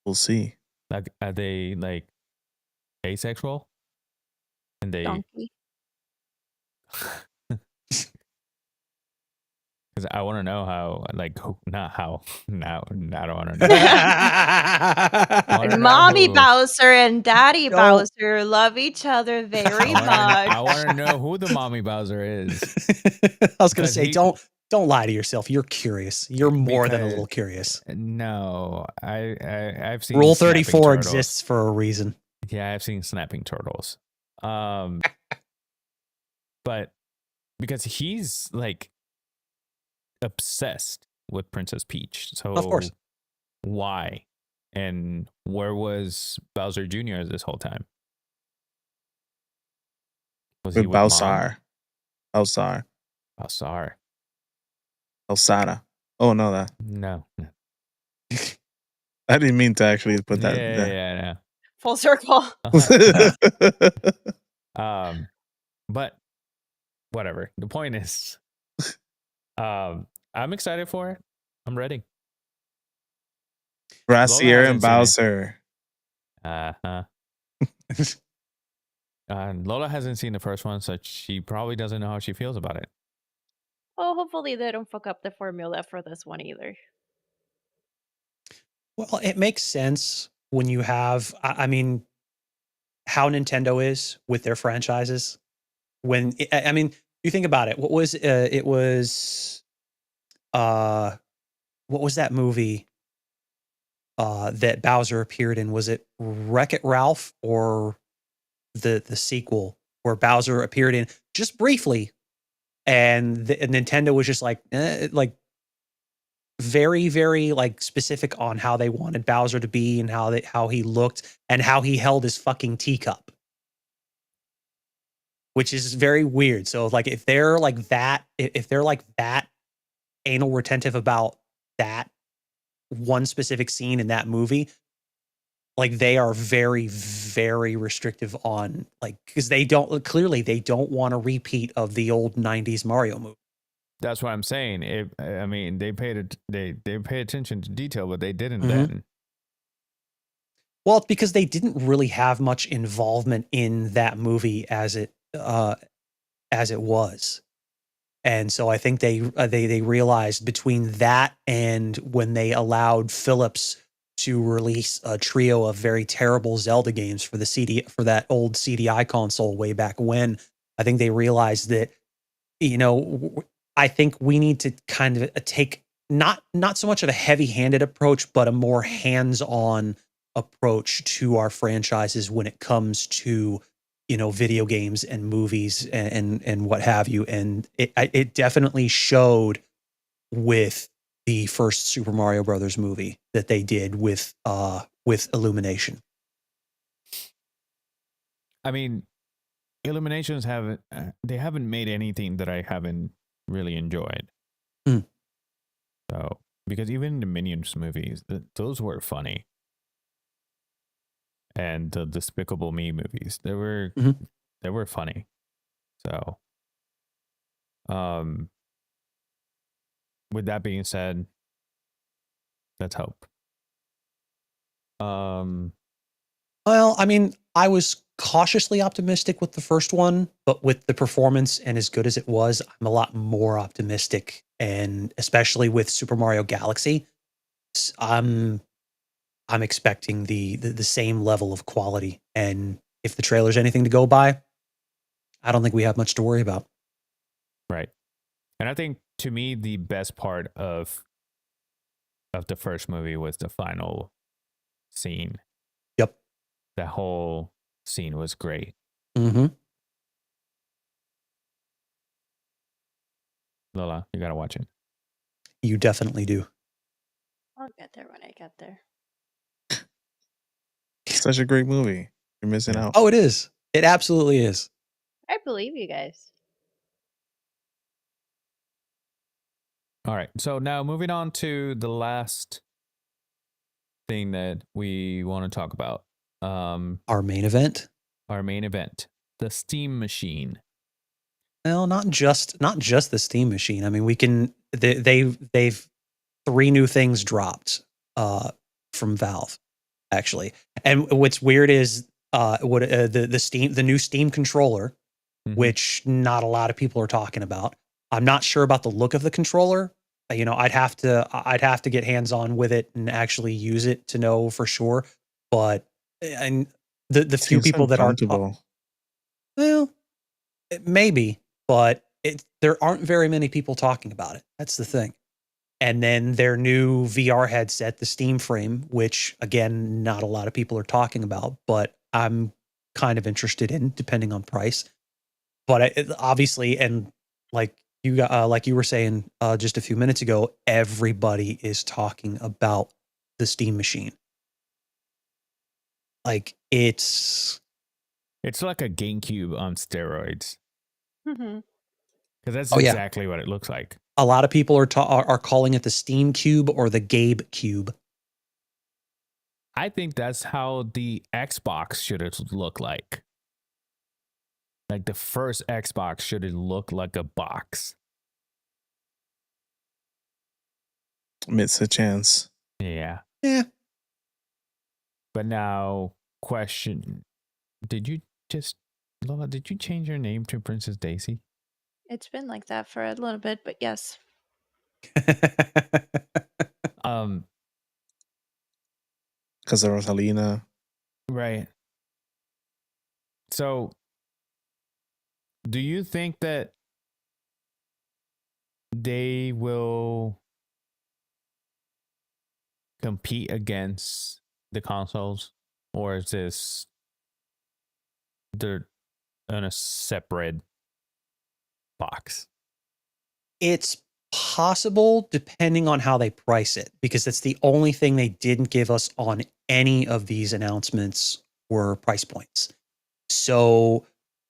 we'll see. Like, are they like asexual? And they, Donkey. because I want to know how, like, not how. Now, I don't want to know. And Mommy Bowser and Daddy Bowser love each other very much. I want to know who the Mommy Bowser is. I was going to say, don't lie to yourself. You're curious. You're more than a little curious. No, I've seen Rule 34 exists for a reason. Yeah, I've seen snapping turtles. But because he's like obsessed with Princess Peach. So of course. Why? And where was Bowser Jr. this whole time? Was he with Bowser? Bowser. Bowsara. Oh no, that. No. I didn't mean to actually put that. Yeah. Full circle. But whatever. The point is, I'm excited for it. I'm ready. Brassiere and Bowser. Lola hasn't seen the first one, so she probably doesn't know how she feels about it. Well, hopefully they don't fuck up the formula for this one either. Well, it makes sense when you have, I mean, how Nintendo is with their franchises. When, I mean, you think about it, what was that movie that Bowser appeared in? Was it Wreck-It Ralph or the sequel where Bowser appeared in just briefly, and Nintendo was just like very, very like specific on how they wanted Bowser to be and how he looked and how he held his fucking teacup, which is very weird. So like if they're like that anal retentive about that one specific scene in that movie, like they are very, very restrictive on like, because they don't want a repeat of the old 90s Mario movie. That's what I'm saying. They pay attention to detail, but they didn't then. Well, it's because they didn't really have much involvement in that movie as it was. And so I think they realized between that and when they allowed Philips to release a trio of very terrible Zelda games for that old CDI console way back when, I think they realized that, I think we need to kind of take not so much of a heavy-handed approach, but a more hands-on approach to our franchises when it comes to, video games and movies and what have you. And it definitely showed with the first Super Mario Brothers movie that they did with Illumination. I mean, Illuminations haven't made anything that I haven't really enjoyed. So, because even the Minions movies, those were funny. And the Despicable Me movies, they were funny. So, with that being said, let's hope. Well, I mean, I was cautiously optimistic with the first one, but with the performance and as good as it was, I'm a lot more optimistic. And especially with Super Mario Galaxy, I'm expecting the same level of quality. And if the trailer's anything to go by, I don't think we have much to worry about. Right. And I think, to me, the best part of the first movie was the final scene. Yep. That whole scene was great. Lola, you gotta watch it. You definitely do. I'll get there when I get there. Such a great movie. You're missing out. Oh, it is. It absolutely is. I believe you guys. All right. So now moving on to the last thing that we want to talk about. Our main event. The Steam Machine. Well, not just the Steam Machine. I mean, they've 3 new things dropped from Valve, actually. And what's weird is the new Steam controller, which not a lot of people are talking about. I'm not sure about the look of the controller, I'd have to get hands on with it and actually use it to know for sure. But and the few Seems people that are uncomfortable. well, maybe, but there aren't very many people talking about it. That's the thing. And then their new VR headset, the Steam Frame, which again, not a lot of people are talking about, but I'm kind of interested in, depending on price. But obviously, and like you were saying just a few minutes ago, everybody is talking about the Steam machine. Like It's like a GameCube on steroids. Mhm. Because that's Oh, yeah. exactly what it looks like. A lot of people are calling it the Steam Cube or the Gabe Cube. I think that's how the Xbox should look like. Like the first Xbox should look like a box. It's a chance. Yeah. Yeah. But now, question: Lola? Did you change your name to Princess Daisy? It's been like that for a little bit, but yes. Because of Rosalina. Right. So, do you think that they will compete against the consoles, or is this they're in a separate box? It's possible depending on how they price it, because that's the only thing they didn't give us on any of these announcements were price points. So,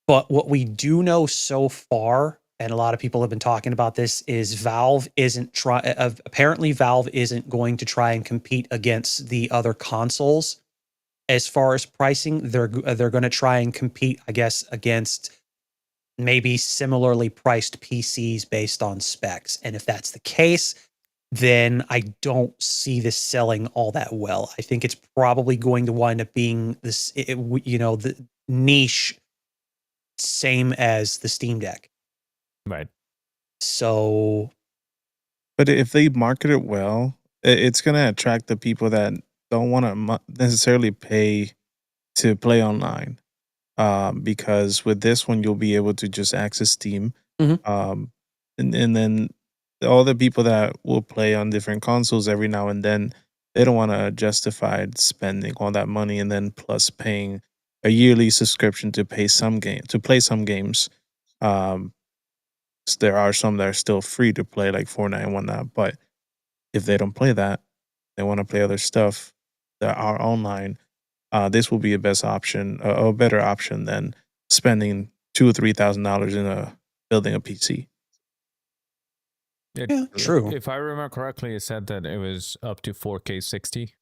but what we do know so far, and a lot of people have been talking about this, is Valve isn't apparently Valve isn't going to try and compete against the other consoles as far as pricing. They're going to try and compete, I guess, against maybe similarly priced PCs based on specs. And if that's the case, then I don't see this selling all that well. I think it's probably going to wind up being this, the niche, same as the Steam Deck. Right. So, but if they market it well, it's going to attract the people that don't want to necessarily pay to play online. Because with this one, you'll be able to just access Steam. Mhm. And then all the people that will play on different consoles every now and then, they don't want to justify spending all that money and then plus paying a yearly subscription to play some games. There are some that are still free to play, like Fortnite and whatnot. But if they don't play that, they want to play other stuff that are online. This will be a better option than spending $2,000 or $3,000 in building a PC. Yeah, true. If I remember correctly, it said that it was up to 4K 60.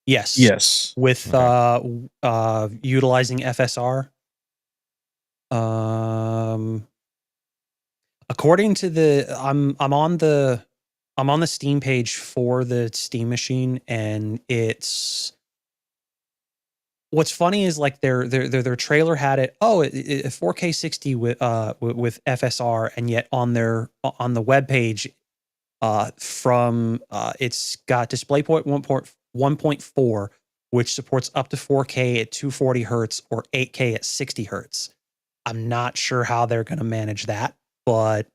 Yes. With utilizing FSR. According to I'm on the Steam page for the Steam machine, and it's what's funny is like their trailer had it 4K 60 with FSR, and yet on the webpage it's got DisplayPort 1.4, which supports up to 4K at 240 hertz or 8K at 60 hertz. I'm not sure how they're going to manage that, but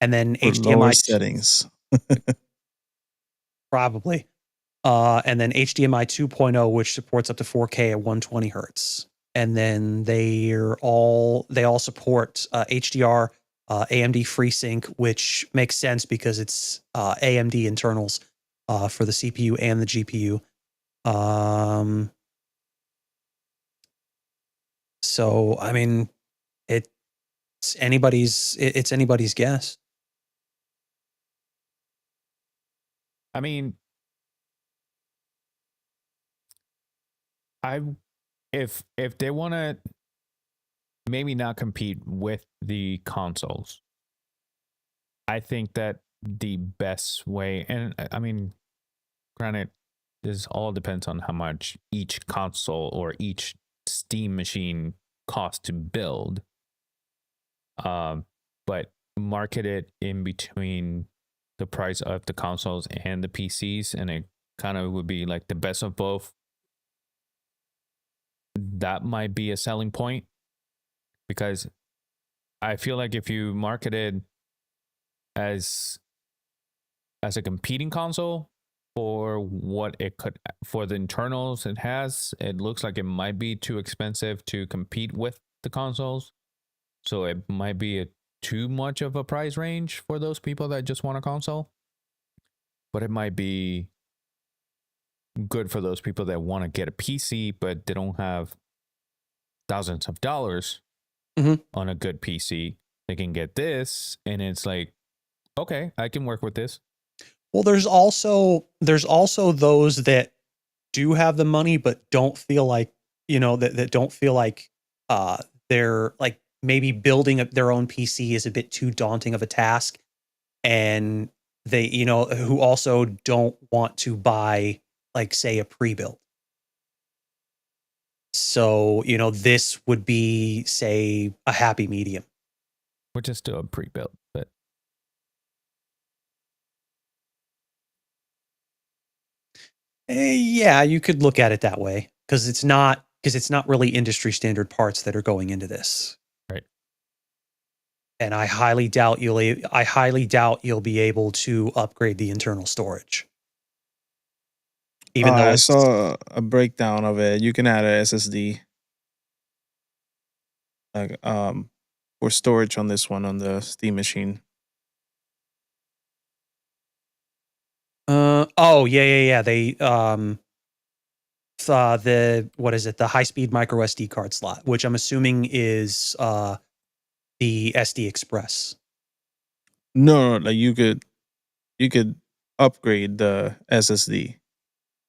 and then For HDMI lower settings. probably. And then HDMI 2.0, which supports up to 4K at 120 hertz. And then they all support HDR, AMD FreeSync, which makes sense because it's AMD internals for the CPU and the GPU. So I mean, it's anybody's guess. I mean, if they want to maybe not compete with the consoles, I think that the best way, and I mean, granted, this all depends on how much each console or each Steam machine costs to build. But market it in between the price of the consoles and the PCs, and it kind of would be like the best of both, that might be a selling point. Because I feel like if you market it as a competing console for what it could, for the internals it has, it looks like it might be too expensive to compete with the consoles. So it might be too much of a price range for those people that just want a console. But it might be good for those people that want to get a PC, but they don't have thousands of dollars on a good PC. They can get this, and it's like, okay, I can work with this. Well, there's also those that do have the money but don't feel like, that don't feel like they're like, maybe building up their own PC is a bit too daunting of a task, and they, who also don't want to buy, like, say, a pre-built. So, this would be, say, a happy medium, which is still a pre-built, but yeah, you could look at it that way, because it's not really industry standard parts that are going into this. Right. And I highly doubt you'll be able to upgrade the internal storage. Even though I saw a breakdown of it. You can add a SSD, like for storage on this one, on the Steam machine. Oh yeah. They the what is it? The high-speed micro SD card slot, which I'm assuming is the SD Express. No, like you could upgrade the SSD.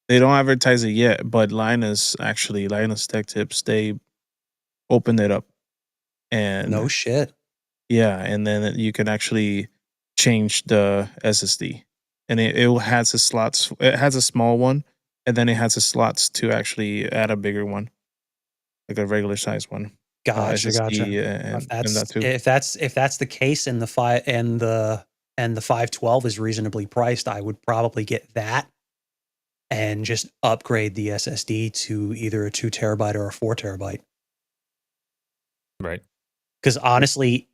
They don't advertise it yet, but Linus Tech Tips, they opened it up, and no shit. Yeah, and then you can actually change the SSD, and it has the slots. It has a small one, and then it has the slots to actually add a bigger one, like a regular size one. Gotcha. SSD and that too. If that's the case, and the 512 is reasonably priced, I would probably get that and just upgrade the SSD to either a 2 terabyte or a 4 terabyte. Right. Because honestly,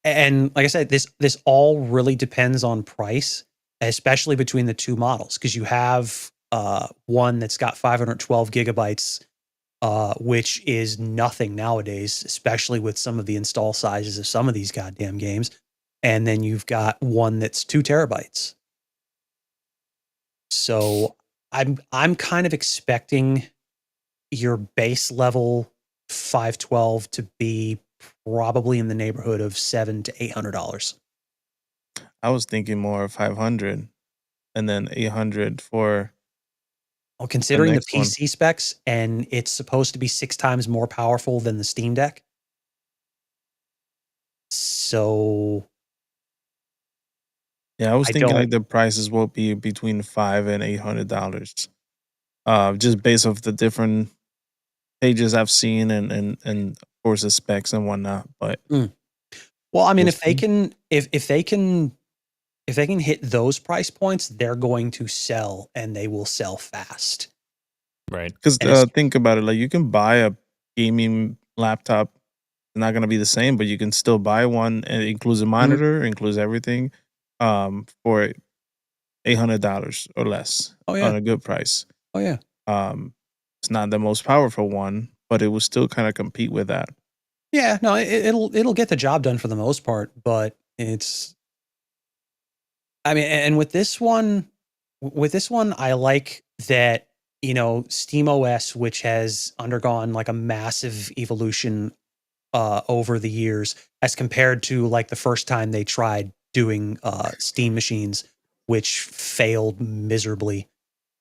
and like I said, this all really depends on price, especially between the two models. Because you have one that's got 512 gigabytes, which is nothing nowadays, especially with some of the install sizes of some of these goddamn games. And then you've got one that's 2 terabytes. So I'm kind of expecting your base level 512 to be probably in the neighborhood of $700 to $800. I was thinking more of 500, and then 800 for. Well, considering the PC specs, and it's supposed to be 6 times more powerful than the Steam Deck. So yeah, I was thinking like the prices will be between $500 and $800, just based off the different pages I've seen and of course the specs and whatnot. But well, I mean, if they can hit those price points, they're going to sell, and they will sell fast. Right. Because think about it, like you can buy a gaming laptop. It's not going to be the same, but you can still buy one, and it includes a monitor, includes everything, for $800 or less on a good price. Oh yeah. It's not the most powerful one, but it will still kind of compete with that. Yeah, no, it'll get the job done for the most part, but it's, I mean, and with this one, I like that, SteamOS, which has undergone like a massive evolution over the years, as compared to like the first time they tried doing Steam machines, which failed miserably.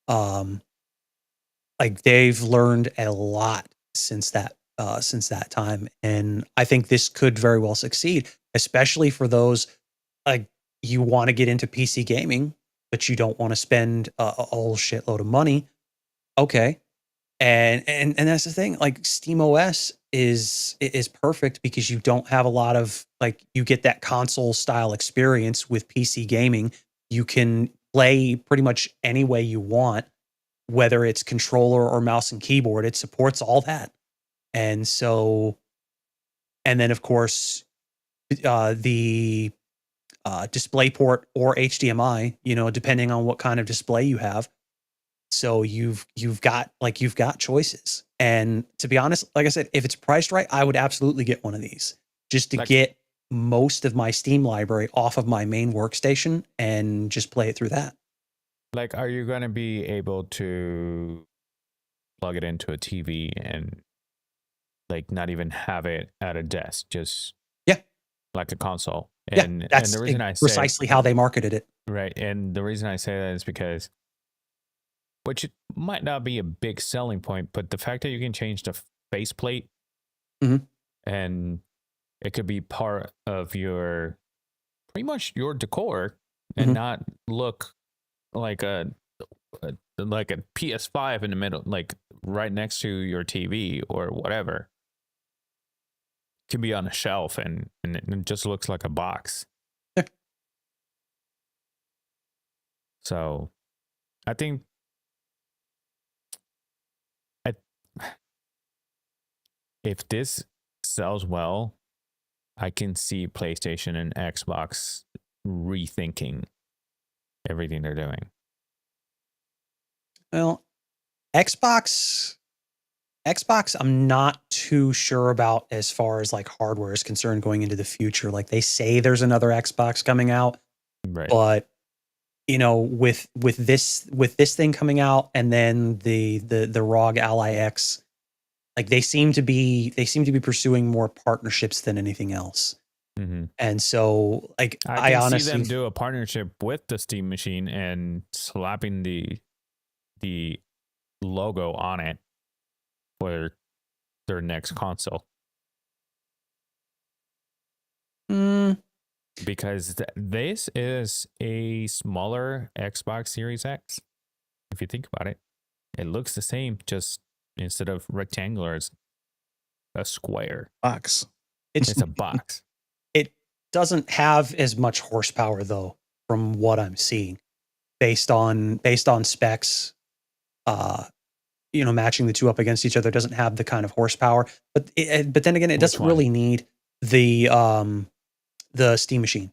Like they've learned a lot since that time, and I think this could very well succeed, especially for those, like, you want to get into PC gaming, but you don't want to spend a whole shitload of money. Okay, and that's the thing. Like SteamOS is perfect because you don't have a lot of like you get that console style experience with PC gaming. You can play pretty much any way you want, whether it's controller or mouse and keyboard. It supports all that. And so, and then of course, the DisplayPort or HDMI, you know, depending on what kind of display you have. So you've got choices. And to be honest, like I said, if it's priced right, I would absolutely get one of these just to get most of my Steam library off of my main workstation and just play it through that. Like, are you going to be able to plug it into a TV and like not even have it at a desk, just like a console? And that's and the reason I say precisely how they marketed it. Right. And the reason I say that is because, which it might not be a big selling point, but the fact that you can change the faceplate and it could be part of your, pretty much your decor and not look like a PS5 in the middle, like right next to your TV or whatever. Could be on a shelf and it just looks like a box. So I think if this sells well, I can see PlayStation and Xbox rethinking everything they're doing. Well, Xbox, I'm not too sure about as far as like hardware is concerned going into the future. Like they say there's another Xbox coming out, right? But you know, with this thing coming out and then the ROG Ally X, like they seem to be pursuing more partnerships than anything else. And so, like, I honestly see them do a partnership with the Steam machine and slapping the logo on it for their next console. Because this is a smaller Xbox Series X. If you think about it, it looks the same, just instead of rectangular, it's a square box. It's a box. It doesn't have as much horsepower though, from what I'm seeing, based on specs. You know, matching the two up against each other doesn't have the kind of horsepower. But then again, it doesn't really need the Steam machine.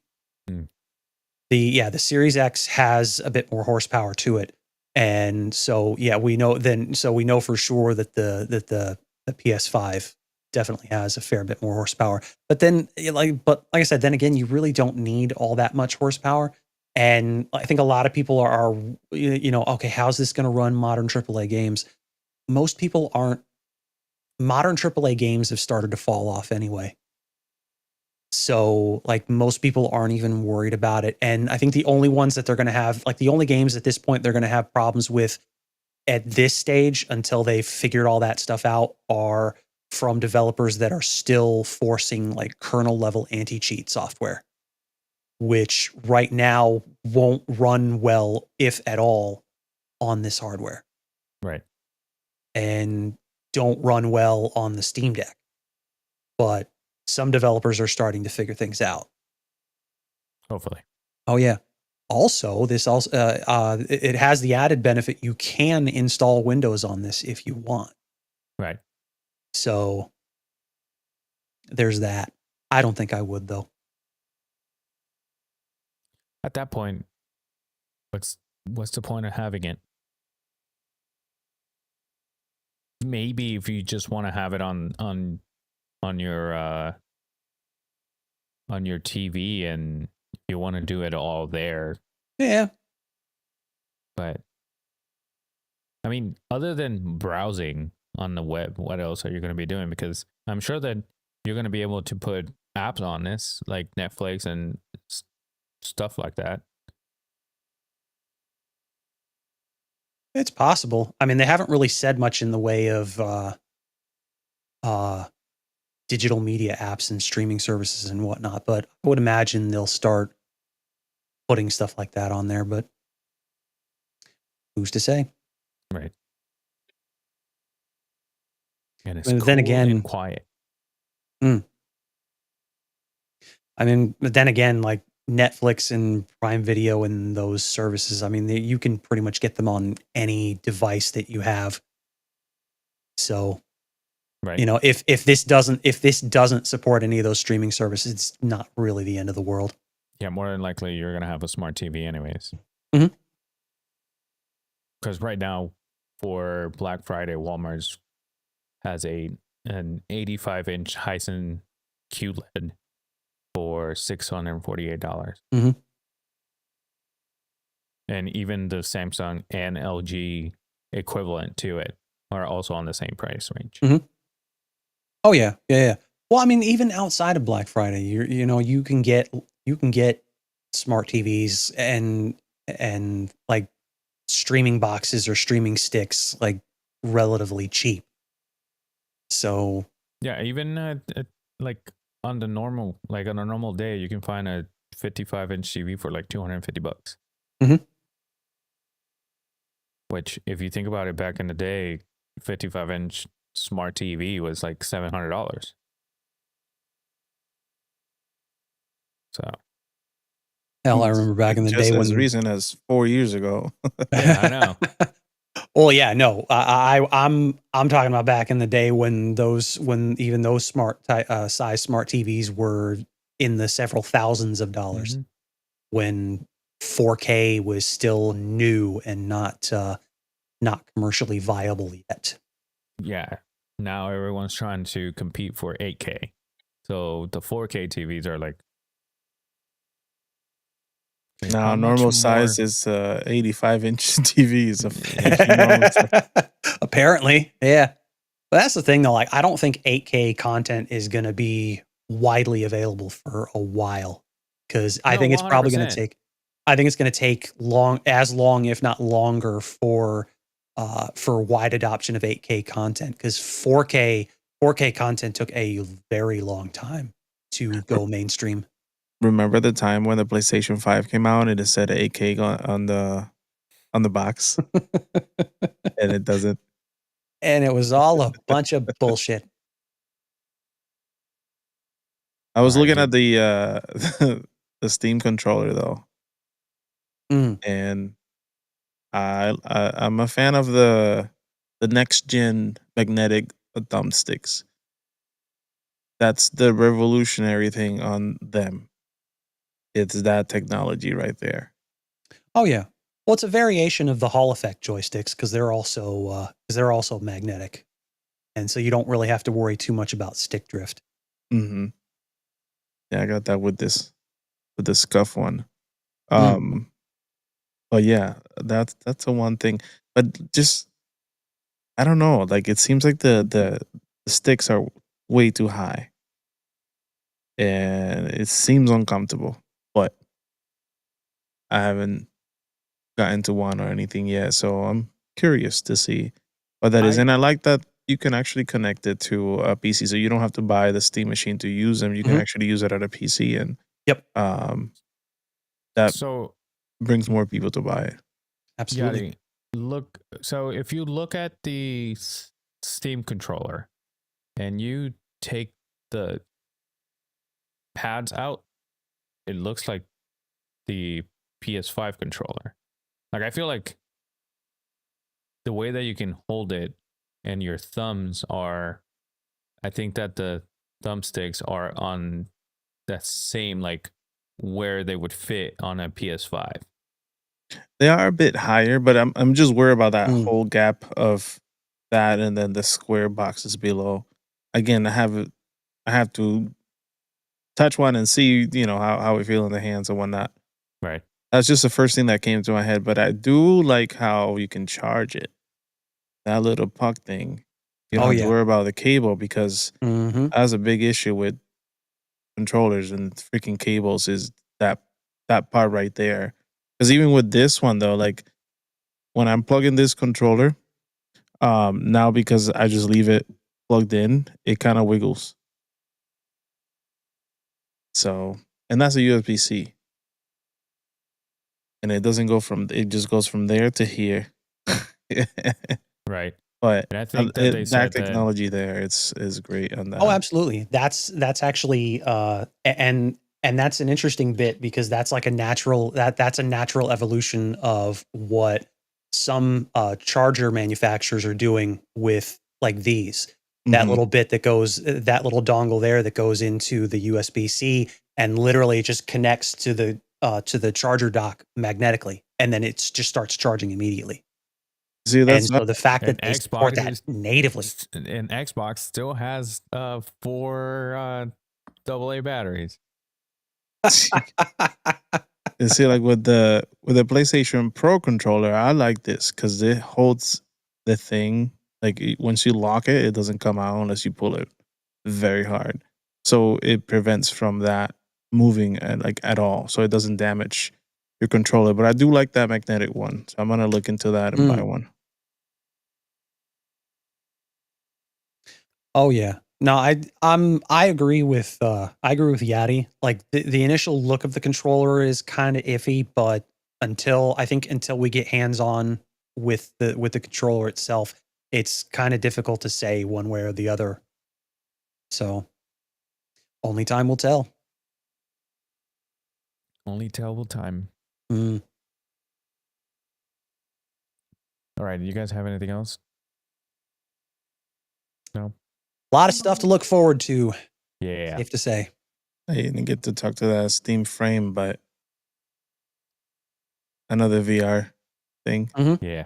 The Series X has a bit more horsepower to it, and so we know for sure that the PS5 definitely has a fair bit more horsepower. But like I said, then again, you really don't need all that much horsepower. And I think a lot of people are you know, okay, how's this going to run modern AAA games? Most people aren't. Modern AAA games have started to fall off anyway. So like most people aren't even worried about it. And I think the only ones that they're going to have, like the only games at this point they're going to have problems with at this stage until they've figured all that stuff out, are from developers that are still forcing like kernel level anti-cheat software, which right now won't run well, if at all, on this hardware. Right. And don't run well on the Steam Deck. But some developers are starting to figure things out. Hopefully. Oh yeah. Also, this also it has the added benefit you can install Windows on this if you want. Right. So there's that. I don't think I would though. At that point, what's the point of having it? Maybe if you just want to have it on your TV and you want to do it all there. Yeah. But I mean, other than browsing on the web, what else are you going to be doing? Because I'm sure that you're going to be able to put apps on this, like Netflix and stuff like that. It's possible. I mean, they haven't really said much in the way of digital media apps and streaming services and whatnot, but I would imagine they'll start putting stuff like that on there, but who's to say? Right. And it's then cool again, and quiet. I mean, but then again, like Netflix and Prime Video and those services, I mean, you can pretty much get them on any device that you have. So, Right. you know, if this doesn't support any of those streaming services, it's not really the end of the world. Yeah, more than likely you're gonna have a smart TV anyways. Mhm. Because right now, for Black Friday, Walmart's has an 85-inch Hisense QLED for $648. Mhm. And even the Samsung and LG equivalent to it are also on the same price range. Oh yeah. Well, I mean, even outside of Black Friday, you can get smart TVs and like streaming boxes or streaming sticks like relatively cheap. So Yeah, even like on a normal day, you can find a 55-inch TV for like $250. Mhm. Which, if you think about it, back in the day, 55-inch smart TV was like $700. So hell, I remember back in the day just as when recent as 4 years ago. yeah, I know. Well, yeah, no, I'm talking about back in the day when even those size smart TVs were in the several thousands of dollars, Mhm. when 4K was still new and not commercially viable yet. Yeah. Now everyone's trying to compete for 8K. So the 4K TVs are like, Now how much normal more? size is 85-inch TVs. Normal size. Apparently, yeah. But that's the thing, though. Like, I don't think 8K content is going to be widely available for a while, because I No, think it's probably going to 100%. take. I think it's going to take long, if not longer, for wide adoption of 8K content, because 4K content took a very long time to go mainstream. Remember the time when the PlayStation 5 came out and it said 8K on the box, and it doesn't. And it was all a bunch of bullshit. I was All right, looking at the the Steam controller though, and I'm a fan of the next gen magnetic thumbsticks. That's the revolutionary thing on them. It's that technology right there. Oh yeah. Well, it's a variation of the Hall effect joysticks, because they're also magnetic, and so you don't really have to worry too much about stick drift. Hmm. Yeah, I got that with the Scuff one. Mm. But yeah, that's the one thing. But just I don't know. Like it seems like the sticks are way too high, and it seems uncomfortable. But I haven't gotten to one or anything yet, so I'm curious to see what that is. And I like that you can actually connect it to a PC, so you don't have to buy the Steam machine to use them. You can actually use it at a PC, and Yep. That So brings more people to buy it. Absolutely. So if you look at the Steam controller and you take the pads out, it looks like the PS5 controller. Like, I feel like the way that you can hold it and your thumbs are, I think that the thumbsticks are on that same, like, where they would fit on a PS5. They are a bit higher, but I'm just worried about that whole gap of that and then the square boxes below. Again, I have to touch one and see, how we feel in the hands and whatnot. Right. That's just the first thing that came to my head, but I do like how you can charge it. That little puck thing. You don't have to worry about the cable, because that's a big issue with controllers and freaking cables, is that part right there. Because even with this one though, like when I'm plugging this controller, now because I just leave it plugged in, it kind of wiggles. So, and that's a USB-C. And it doesn't go it just goes from there to here. Right. But And I think that they that said that. technology there is great on that. Oh, absolutely. That's actually and that's an interesting bit because that's like a natural that's a natural evolution of what some charger manufacturers are doing with like these. That Mhm. little bit that goes that little dongle there that goes into the USB-C and literally just connects to the charger dock magnetically, and then it just starts charging immediately. See, And that's so the fact And that they support that Xbox natively. and Xbox still has 4 AA batteries. you see, like with the PlayStation Pro controller, I like this because it holds the thing. Like once you lock it, it doesn't come out unless you pull it very hard. So it prevents from that moving at all. So it doesn't damage your controller. But I do like that magnetic one, so I'm gonna look into that and buy one. Oh yeah. No, I agree with Yadi. Like the initial look of the controller is kind of iffy, but until we get hands on with the controller itself, it's kind of difficult to say one way or the other. So only time will tell. Only tell will time. Mm. All right. You guys have anything else? No. A lot of stuff to look forward to. Yeah. Safe to say. I didn't get to talk to that Steam frame, but another VR thing. Mm-hmm. Yeah.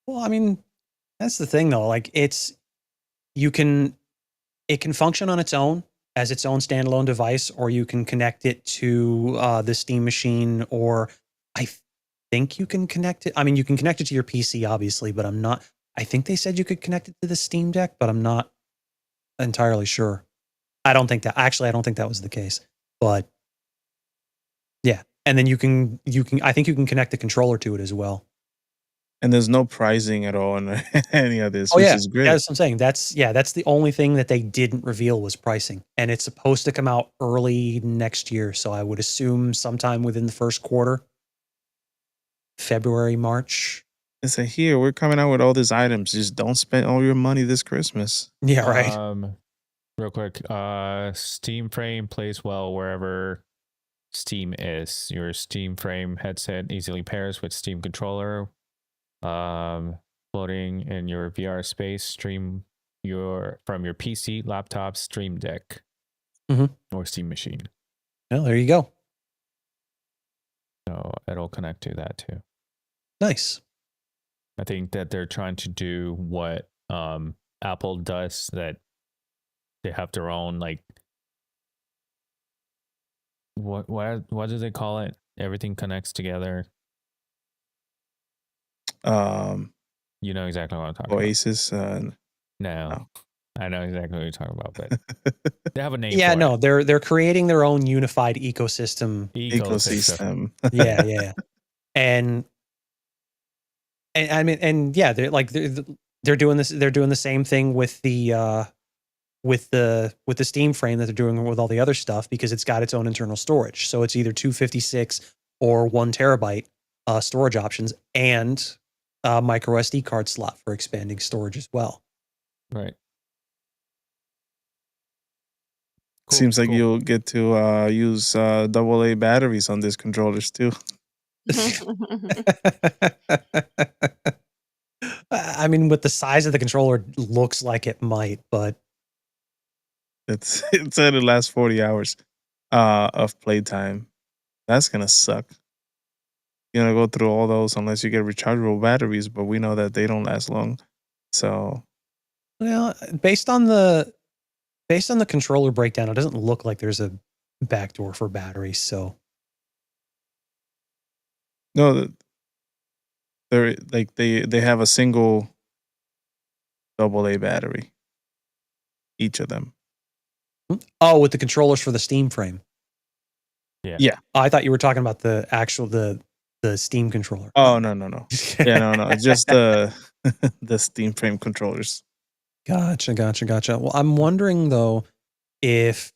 Well, I mean, that's the thing though. Like it can function on its own as its own standalone device, or you can connect it to the Steam machine, or I think you can connect it. I mean, you can connect it to your PC, obviously, but I think they said you could connect it to the Steam Deck, but I'm not entirely sure. I don't think that was the case, but yeah. And then you can, I think you can connect the controller to it as well. And there's no pricing at all on any of this, Oh which yeah, is great. that's what I'm saying. That's the only thing that they didn't reveal was pricing, and it's supposed to come out early next year. So I would assume sometime within the first quarter, February, March. It's here we're coming out with all these items. Just don't spend all your money this Christmas. Yeah, right. Real quick, Steam Frame plays well wherever Steam is. Your Steam Frame headset easily pairs with Steam controller. Floating in your VR space, stream from your PC, laptop, Stream Deck, or Steam machine. Well, there you go. So it'll connect to that too. Nice. I think that they're trying to do what Apple does, that they have their own like what do they call it? Everything connects together. You know exactly what I'm talking Oasis, about. No. I know exactly what you're talking about, but they have a name. Yeah, for no, it. they're creating their own unified ecosystem. Ecosystem. Yeah. And I mean, and yeah, they're doing this. They're doing the same thing with the Steam frame that they're doing with all the other stuff, because it's got its own internal storage. So it's either 256 or 1 terabyte storage options, and a micro SD card slot for expanding storage as well. Right. Cool, Seems like you'll get to use AA batteries on these controllers too. I mean, with the size of the controller, looks like it might, but it said it lasts 40 hours of playtime. That's gonna suck. You're gonna go through all those unless you get rechargeable batteries, but we know that they don't last long. So, well, based on the controller breakdown, it doesn't look like there's a backdoor for batteries. So, no, they're like they have a single AA battery, each of them. Oh, with the controllers for the Steam frame. Yeah. Oh, I thought you were talking about the actual the Steam controller. Oh no. Yeah, no. It's just the Steam frame controllers. Gotcha. Well, I'm wondering though if,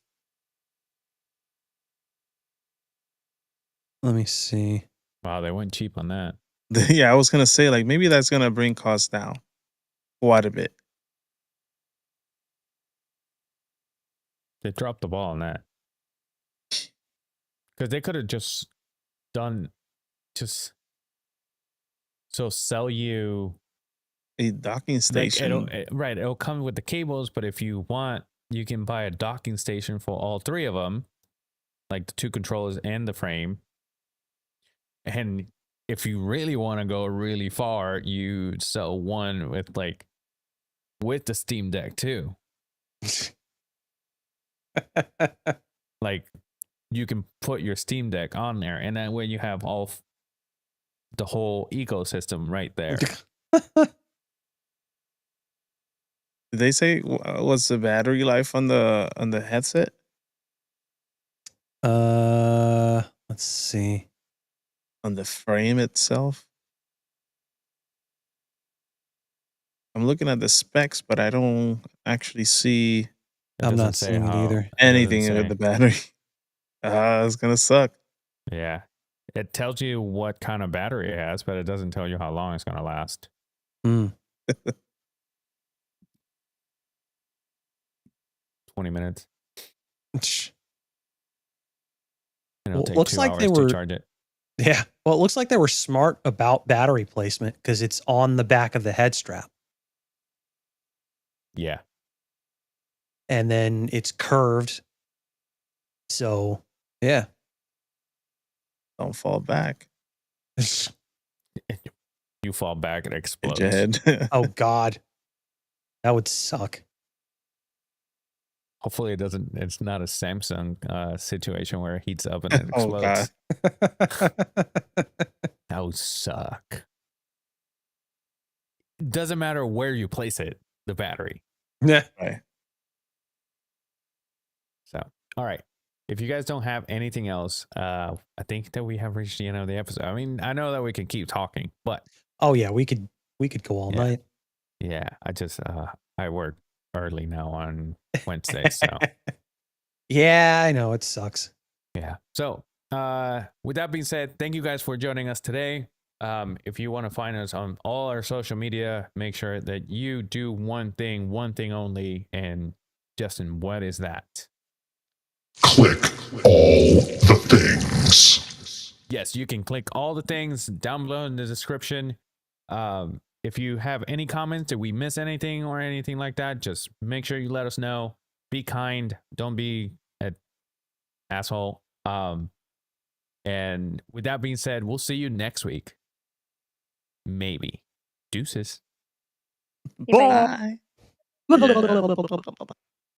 let me see. Wow, they went cheap on that. Yeah, I was gonna say like maybe that's gonna bring costs down quite a bit. They dropped the ball on that because they could have just done just so sell you A docking station. like right. It'll come with the cables, but if you want, you can buy a docking station for all three of them, like the two controllers and the frame. And if you really want to go really far, you sell one with the Steam Deck too. Like you can put your Steam Deck on there, and then when you have the whole ecosystem right there. Did they say what's the battery life on the headset? Let's see. On the frame itself? I'm looking at the specs, but I don't actually see I'm not seeing it either. anything with the battery. It's gonna suck. Yeah. It tells you what kind of battery it has, but it doesn't tell you how long it's gonna last. 20 minutes. And Well, it'll take looks 2 like hours they to were charge it. Yeah. Well, it looks like they were smart about battery placement because it's on the back of the head strap. Yeah. And then it's curved. So, yeah. Don't fall back. You fall back, it explodes. Hit your head. Oh God. That would suck. Hopefully it's not a Samsung situation where it heats up and it Oh God. explodes. That would suck. Doesn't matter where you place it, the battery. Yeah. Right. So, all right. If you guys don't have anything else, I think that we have reached the end of the episode. I mean, I know that we can keep talking, but Oh yeah, we could go all night. yeah, I work early now on Wednesday, so Yeah, I know it sucks. yeah. So, with that being said, thank you guys for joining us today. If you want to find us on all our social media, make sure that you do one thing only. And Justin, what is that? Click all the things. Yes, you can click all the things down below in the description. If you have any comments, did we miss anything or anything like that, just make sure you let us know. Be kind. Don't be an asshole. And with that being said, we'll see you next week. Maybe. Deuces. Bye. Bye.